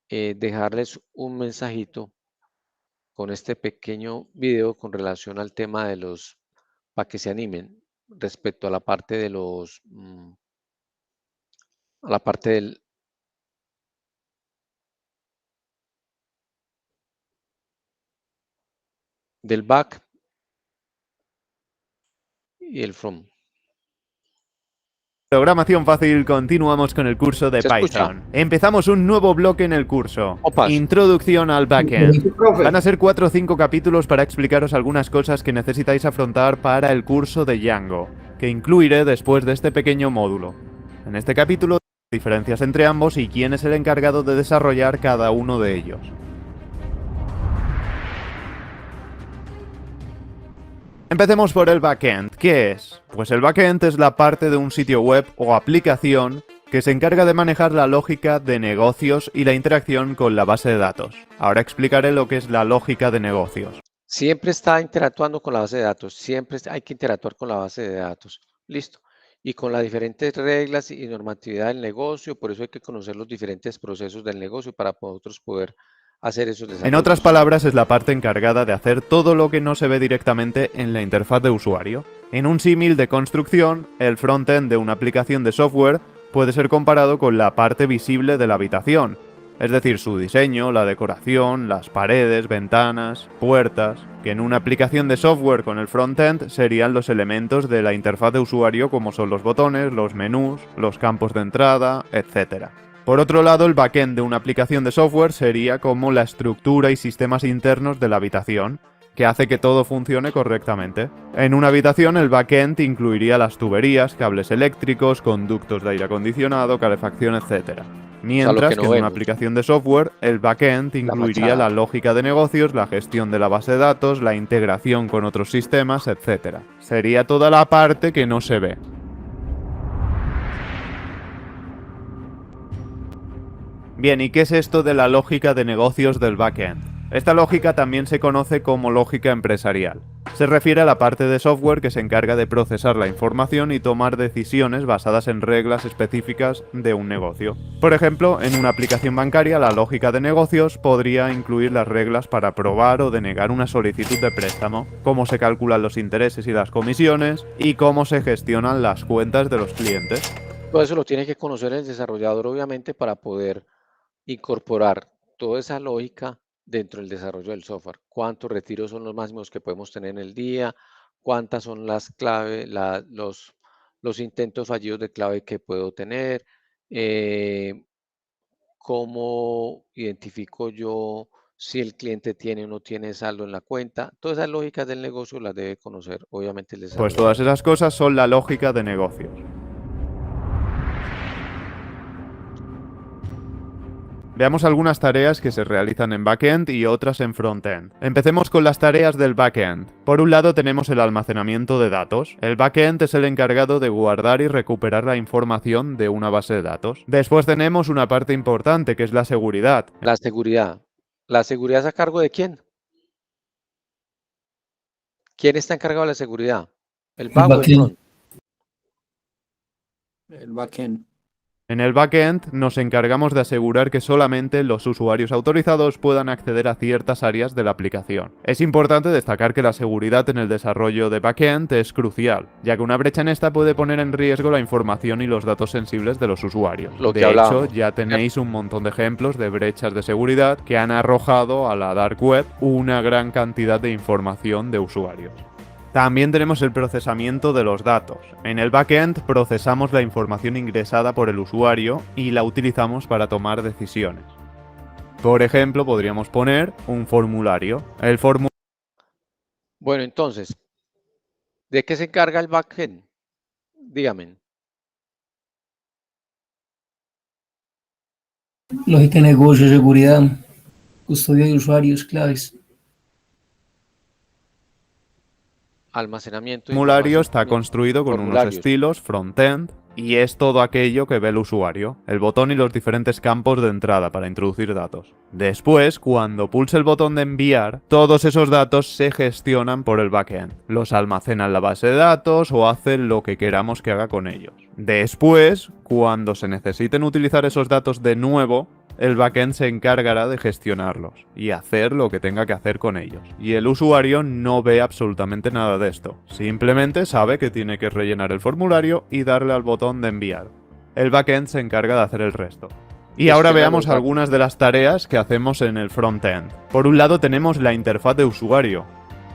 [SPEAKER 2] dejarles un mensajito con este pequeño video con relación al tema de los, para que se animen respecto a la parte de los, a la parte del back y el from.
[SPEAKER 5] Programación fácil, continuamos con el curso de
[SPEAKER 2] ¿Se escucha?
[SPEAKER 5] Python. Empezamos un nuevo bloque en el curso.
[SPEAKER 2] Opas.
[SPEAKER 5] Introducción al backend.
[SPEAKER 3] Profe.
[SPEAKER 5] Van a ser 4 o 5 capítulos para explicaros algunas cosas que necesitáis afrontar para el curso de Django, que incluiré después de este pequeño módulo. En este capítulo, diferencias entre ambos y quién es el encargado de desarrollar cada uno de ellos. Empecemos por el backend. ¿Qué es? Pues el backend es la parte de un sitio web o aplicación que se encarga de manejar la lógica de negocios y la interacción con la base de datos. Ahora explicaré lo que es la lógica de negocios.
[SPEAKER 2] Siempre está interactuando con la base de datos, siempre hay que interactuar con la base de datos. Listo. Y con las diferentes reglas y normatividad del negocio, por eso hay que conocer los diferentes procesos del negocio para nosotros poder hacer esos desarrollos.
[SPEAKER 5] En otras palabras, es la parte encargada de hacer todo lo que no se ve directamente en la interfaz de usuario. En un símil de construcción, el frontend de una aplicación de software puede ser comparado con la parte visible de la habitación, es decir, su diseño, la decoración, las paredes, ventanas, puertas, que en una aplicación de software con el frontend serían los elementos de la interfaz de usuario como son los botones, los menús, los campos de entrada, etc. Por otro lado, el backend de una aplicación de software sería como la estructura y sistemas internos de la habitación, que hace que todo funcione correctamente. En una habitación, el backend incluiría las tuberías, cables eléctricos, conductos de aire acondicionado, calefacción, etc. Mientras que en una aplicación de software, el backend incluiría la lógica de negocios, la gestión de la base de datos, la integración con otros sistemas, etc. Sería toda la parte que no se ve. Bien, ¿y qué es esto de la lógica de negocios del backend? Esta lógica también se conoce como lógica empresarial. Se refiere a la parte de software que se encarga de procesar la información y tomar decisiones basadas en reglas específicas de un negocio. Por ejemplo, en una aplicación bancaria, la lógica de negocios podría incluir las reglas para aprobar o denegar una solicitud de préstamo, cómo se calculan los intereses y las comisiones, y cómo se gestionan las cuentas de los clientes.
[SPEAKER 2] Todo eso lo tiene que conocer el desarrollador, obviamente, para poder incorporar toda esa lógica dentro del desarrollo del software. ¿Cuántos retiros son los máximos que podemos tener en el día? ¿Cuántas son las claves, los intentos fallidos de clave que puedo tener? ¿Cómo identifico yo si el cliente tiene o no tiene saldo en la cuenta? Todas esas lógicas del negocio las debe conocer, obviamente, el desarrollador.
[SPEAKER 5] Pues todas esas cosas son la lógica de negocios. Veamos algunas tareas que se realizan en backend y otras en frontend. Empecemos con las tareas del backend. Por un lado tenemos el almacenamiento de datos. El backend es el encargado de guardar y recuperar la información de una base de datos. Después tenemos una parte importante que es la seguridad.
[SPEAKER 2] La seguridad. ¿La seguridad es a cargo de quién? ¿Quién está encargado de la seguridad? ¿El back o el front?
[SPEAKER 6] El backend.
[SPEAKER 5] En el backend nos encargamos de asegurar que solamente los usuarios autorizados puedan acceder a ciertas áreas de la aplicación. Es importante destacar que la seguridad en el desarrollo de backend es crucial, ya que una brecha en esta puede poner en riesgo la información y los datos sensibles de los usuarios. De hecho, ya tenéis un montón de ejemplos de brechas de seguridad que han arrojado a la dark web una gran cantidad de información de usuarios. También tenemos el procesamiento de los datos. En el backend procesamos la información ingresada por el usuario y la utilizamos para tomar decisiones. Por ejemplo, podríamos poner un formulario. El formulario
[SPEAKER 2] Bueno, entonces, ¿de qué se encarga el backend? Dígame.
[SPEAKER 1] Lógica de negocio, seguridad, custodia de usuarios, claves.
[SPEAKER 2] Almacenamiento
[SPEAKER 5] El
[SPEAKER 2] de
[SPEAKER 5] formulario
[SPEAKER 2] información.
[SPEAKER 5] está construido con unos
[SPEAKER 2] Formularios.
[SPEAKER 5] estilos front-end y es todo aquello que ve el usuario, el botón y los diferentes campos de entrada para introducir datos. Después, cuando pulse el botón de enviar, todos esos datos se gestionan por el backend. Los almacena en la base de datos o hace lo que queramos que haga con ellos. Después, cuando se necesiten utilizar esos datos de nuevo, el backend se encargará de gestionarlos y hacer lo que tenga que hacer con ellos. Y el usuario no ve absolutamente nada de esto. Simplemente sabe que tiene que rellenar el formulario y darle al botón de enviar. El backend se encarga de hacer el resto. Y ahora
[SPEAKER 2] Gestiona
[SPEAKER 5] veamos
[SPEAKER 2] los datos.
[SPEAKER 5] algunas de las tareas que hacemos en el frontend. Por un lado tenemos la interfaz de usuario.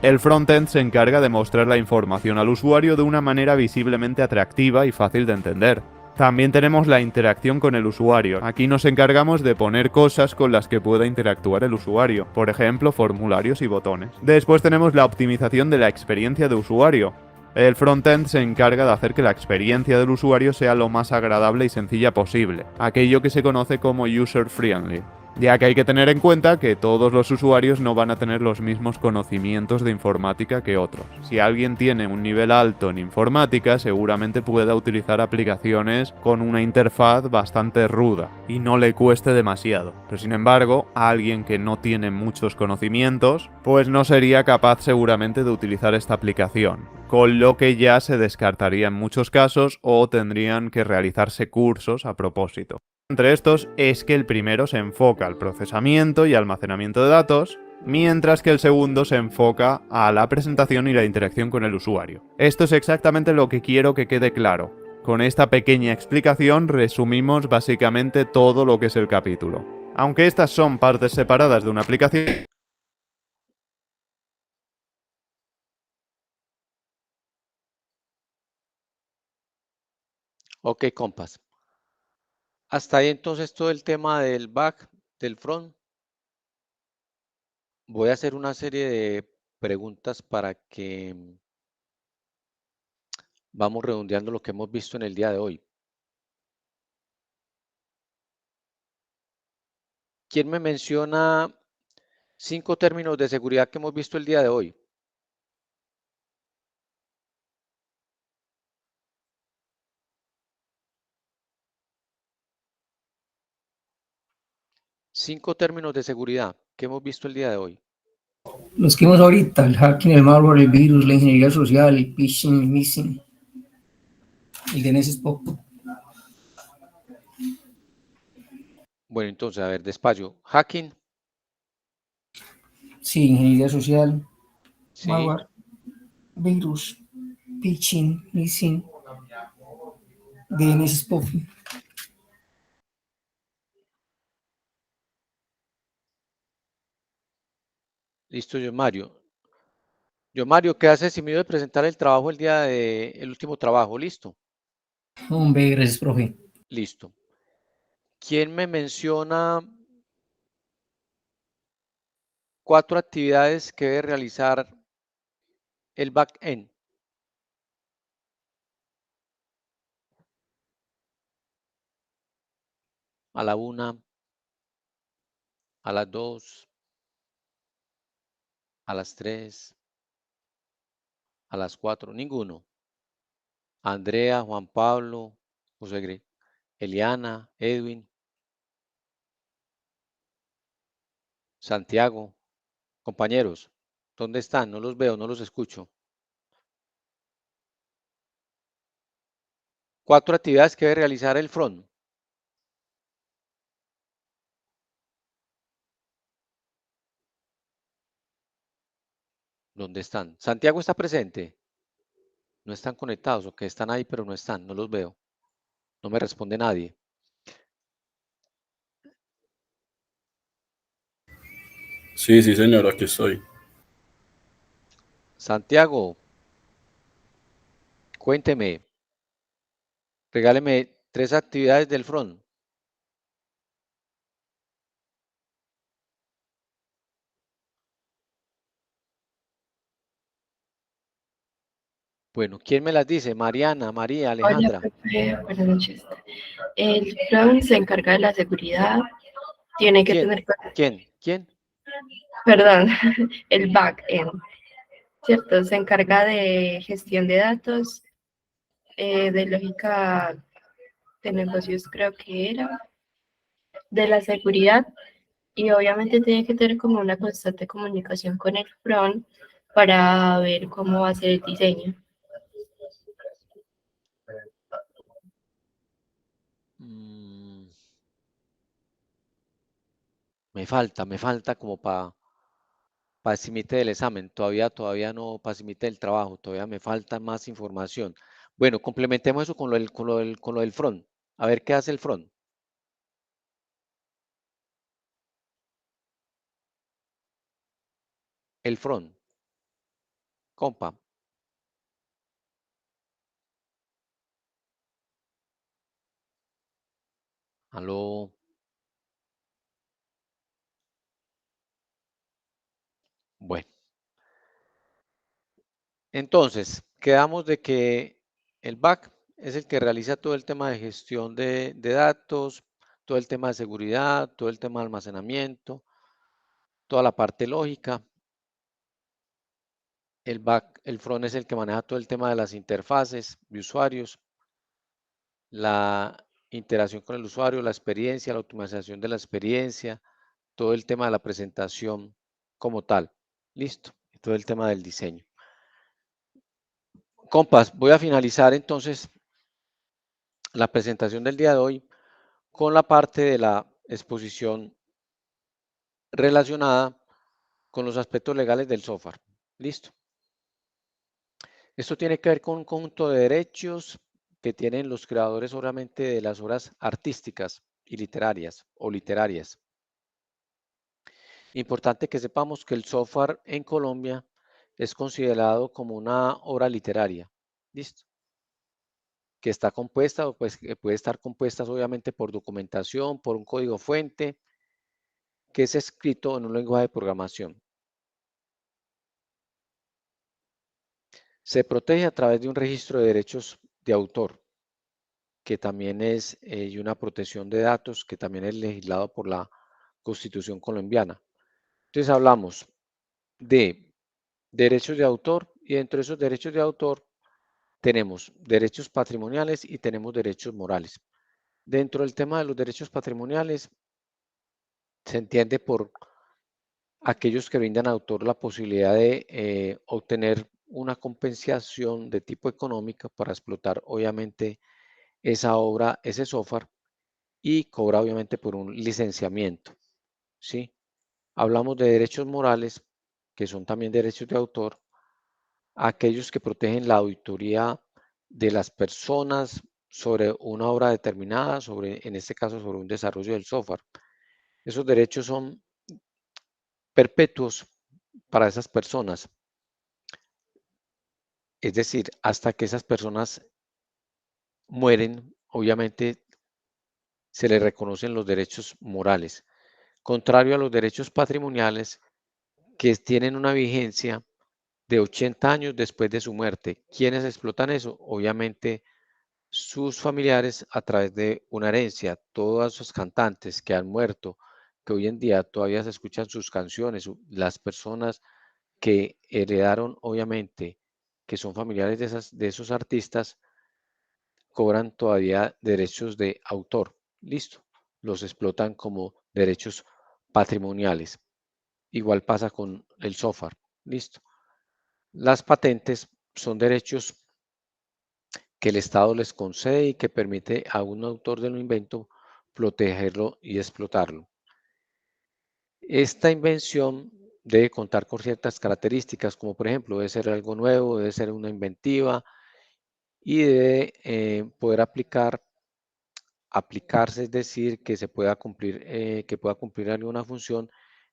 [SPEAKER 5] El frontend se encarga de mostrar la información al usuario de una manera visiblemente atractiva y fácil de entender. También tenemos la interacción con el usuario. Aquí nos encargamos de poner cosas con las que pueda interactuar el usuario, por ejemplo, formularios y botones. Después tenemos la optimización de la experiencia de usuario. El frontend se encarga de hacer que la experiencia del usuario sea lo más agradable y sencilla posible, aquello que se conoce como user-friendly, ya que hay que tener en cuenta que todos los usuarios no van a tener los mismos conocimientos de informática que otros. Si alguien tiene un nivel alto en informática, seguramente pueda utilizar aplicaciones con una interfaz bastante ruda y no le cueste demasiado. Pero sin embargo, a alguien que no tiene muchos conocimientos, pues no sería capaz seguramente de utilizar esta aplicación, con lo que ya se descartaría en muchos casos o tendrían que realizarse cursos a propósito. Entre estos es que el primero se enfoca al procesamiento y almacenamiento de datos, mientras que el segundo se enfoca a la presentación y la interacción con el usuario. Esto es exactamente lo que quiero que quede claro. Con esta pequeña explicación resumimos básicamente todo lo que es el capítulo. Aunque estas son partes separadas de una aplicación,
[SPEAKER 2] Ok, compas. Hasta ahí entonces todo el tema del back, del front. Voy a hacer una serie de preguntas para que vamos redondeando lo que hemos visto en el día de hoy. ¿Quién me menciona 5 términos de seguridad que hemos visto el día de hoy? Cinco términos de seguridad que hemos visto el día de hoy.
[SPEAKER 1] Los que vimos ahorita, el hacking, el malware, el virus, la ingeniería social, el phishing, el missing, el DNS Pop.
[SPEAKER 2] Bueno, entonces, a ver, despacio. Hacking,
[SPEAKER 1] Sí, ingeniería social,
[SPEAKER 2] sí.
[SPEAKER 1] malware, virus, phishing, missing, DNS Pop.
[SPEAKER 2] Listo, yo Mario. Yo Mario, ¿qué haces si me iba a presentar el trabajo el día de el último trabajo? Listo.
[SPEAKER 1] Hombre, gracias, profe.
[SPEAKER 2] Listo. ¿Quién me menciona 4 actividades que debe realizar el backend? A la 1, a las 2, a las 3, a las 4. Ninguno. Andrea, Juan Pablo, Eliana, Edwin, Santiago. Compañeros, ¿dónde están? No los veo, no los escucho. 4 actividades que debe realizar el front. ¿Dónde están? Santiago está presente. No están conectados, o que están ahí, pero no están, no los veo. No me responde nadie.
[SPEAKER 6] Sí, sí, señor, aquí estoy.
[SPEAKER 2] Santiago, cuénteme, regáleme 3 actividades del front. Bueno, ¿quién me las dice? Mariana, María,
[SPEAKER 7] Hola,
[SPEAKER 2] Alejandra.
[SPEAKER 7] profe, buenas noches. El front se encarga de la seguridad, tiene que
[SPEAKER 2] ¿Quién?
[SPEAKER 7] tener,
[SPEAKER 2] ¿Quién?
[SPEAKER 7] perdón, el back-end, ¿cierto? Se encarga de gestión de datos, de lógica de negocios, creo que era, de la seguridad, y obviamente tiene que tener como una constante comunicación con el front para ver cómo va a ser el diseño.
[SPEAKER 2] Mm, me falta como para eximite del examen. Todavía no para eximite del trabajo. Todavía me falta más información. Bueno, complementemos eso con lo del front. A ver qué hace el front. El front. Compa. Aló. Bueno. Entonces, quedamos de que el back es el que realiza todo el tema de gestión de datos, todo el tema de seguridad, todo el tema de almacenamiento, toda la parte lógica. El front es el que maneja todo el tema de las interfaces de usuarios, la interacción con el usuario, la experiencia, la optimización de la experiencia, todo el tema de la presentación como tal. Listo. Y todo el tema del diseño. Compas, voy a finalizar entonces la presentación del día de hoy con la parte de la exposición relacionada con los aspectos legales del software. Listo. Esto tiene que ver con un conjunto de derechos que tienen los creadores obviamente de las obras artísticas y literarias o literarias. Importante que sepamos que el software en Colombia es considerado como una obra literaria. Listo. Que está compuesta, o pues que puede estar compuesta obviamente por documentación, por un código fuente, que es escrito en un lenguaje de programación. Se protege a través de un registro de derechos de autor, que también es y una protección de datos que también es legislado por la Constitución colombiana. Entonces hablamos de derechos de autor y dentro de esos derechos de autor tenemos derechos patrimoniales y tenemos derechos morales. Dentro del tema de los derechos patrimoniales se entiende por aquellos que brindan al autor la posibilidad de obtener una compensación de tipo económica para explotar obviamente esa obra, ese software y cobra obviamente por un licenciamiento, ¿sí? Hablamos de derechos morales, que son también derechos de autor, aquellos que protegen la auditoría de las personas sobre una obra determinada, en este caso sobre un desarrollo del software. Esos derechos son perpetuos para esas personas. Es decir, hasta que esas personas mueren, obviamente se les reconocen los derechos morales, contrario a los derechos patrimoniales que tienen una vigencia de 80 años después de su muerte. ¿Quiénes explotan eso? Obviamente sus familiares a través de una herencia. Todos esos cantantes que han muerto, que hoy en día todavía se escuchan sus canciones, las personas que heredaron, obviamente, que son familiares de esos artistas, cobran todavía derechos de autor. Listo. Los explotan como derechos patrimoniales. Igual pasa con el software. Listo. Las patentes son derechos que el Estado les concede y que permite a un autor de un invento protegerlo y explotarlo. Esta invención debe contar con ciertas características, como por ejemplo, debe ser algo nuevo, debe ser una inventiva y debe poder aplicarse, es decir, que se pueda cumplir, que pueda cumplir alguna función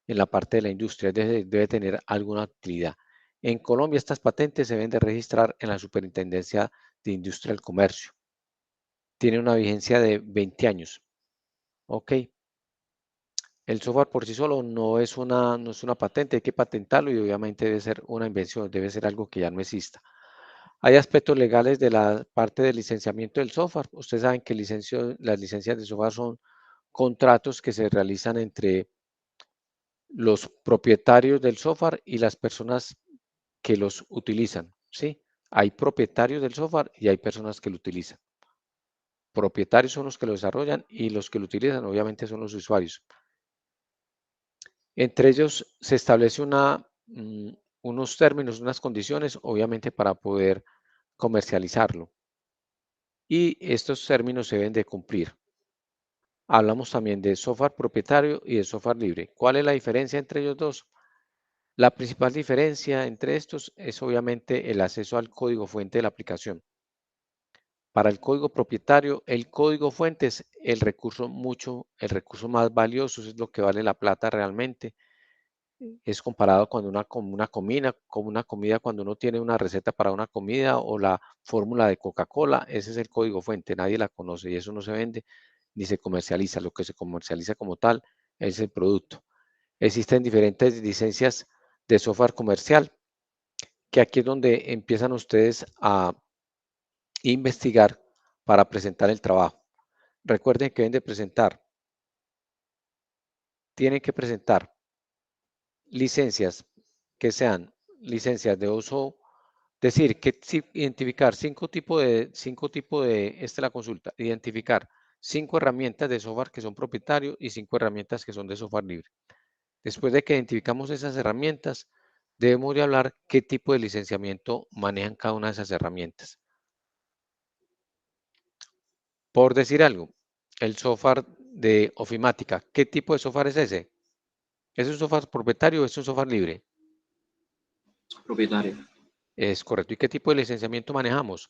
[SPEAKER 2] en la parte de la industria, debe tener alguna utilidad. En Colombia estas patentes se deben de registrar en la Superintendencia de Industria del Comercio. Tiene una vigencia de 20 años. Ok. El software por sí solo no es una patente, hay que patentarlo y obviamente debe ser una invención, debe ser algo que ya no exista. Hay aspectos legales de la parte del licenciamiento del software. Ustedes saben que las licencias de software son contratos que se realizan entre los propietarios del software y las personas que los utilizan, ¿sí? Hay propietarios del software y hay personas que lo utilizan. Propietarios son los que lo desarrollan y los que lo utilizan obviamente son los usuarios. Entre ellos se establece unos términos, unas condiciones, obviamente para poder comercializarlo. Y estos términos se deben de cumplir. Hablamos también de software propietario y de software libre. ¿Cuál es la diferencia entre ellos dos? La principal diferencia entre estos es obviamente el acceso al código fuente de la aplicación. Para el código propietario, el código fuente es el recurso más valioso, es lo que vale la plata realmente. Es comparado cuando una comida, cuando uno tiene una receta para una comida o la fórmula de Coca-Cola, ese es el código fuente, nadie la conoce y eso no se vende ni se comercializa. Lo que se comercializa como tal es el producto. Existen diferentes licencias de software comercial, que aquí es donde empiezan ustedes a investigar para presentar el trabajo. Recuerden que tienen que presentar licencias que sean licencias de uso, decir que identificar cinco tipos de, esta es la consulta, identificar 5 herramientas de software que son propietarios y 5 herramientas que son de software libre. Después de que identificamos esas herramientas, debemos de hablar qué tipo de licenciamiento manejan cada una de esas herramientas. Por decir algo, el software de ofimática, ¿qué tipo de software es ese? ¿Es un software propietario o es un software libre?
[SPEAKER 8] Propietario.
[SPEAKER 2] Es correcto. ¿Y qué tipo de licenciamiento manejamos?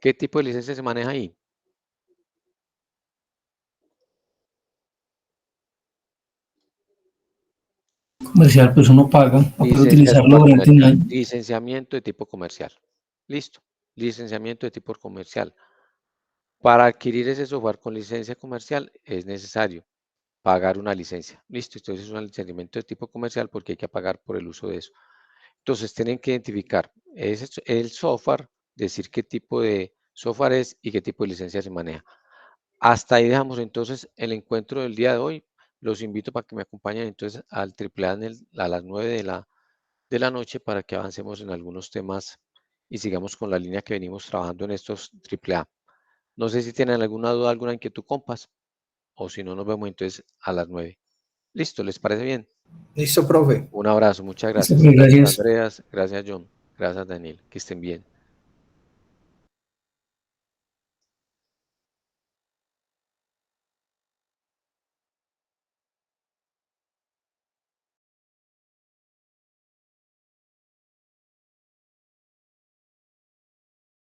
[SPEAKER 2] ¿Qué tipo de licencia se maneja ahí?
[SPEAKER 1] Comercial, pues uno paga para poder utilizarlo durante un año.
[SPEAKER 2] Licenciamiento de tipo comercial. Listo. Licenciamiento de tipo comercial. Para adquirir ese software con licencia comercial es necesario pagar una licencia. Listo. Entonces es un licenciamiento de tipo comercial porque hay que pagar por el uso de eso. Entonces tienen que identificar el software, decir qué tipo de software es y qué tipo de licencia se maneja. Hasta ahí dejamos entonces el encuentro del día de hoy. Los invito para que me acompañen entonces al AAA a las 9 de la noche para que avancemos en algunos temas y sigamos con la línea que venimos trabajando en estos AAA. No sé si tienen alguna duda, alguna inquietud, compas, o si no, nos vemos entonces a las 9. Listo, ¿les parece bien?
[SPEAKER 3] Listo, profe.
[SPEAKER 2] Un abrazo, muchas
[SPEAKER 1] Listo,
[SPEAKER 2] gracias.
[SPEAKER 1] profe,
[SPEAKER 2] Gracias,
[SPEAKER 1] gracias.
[SPEAKER 2] Andreas. Gracias, John. Gracias, Daniel. Que estén bien.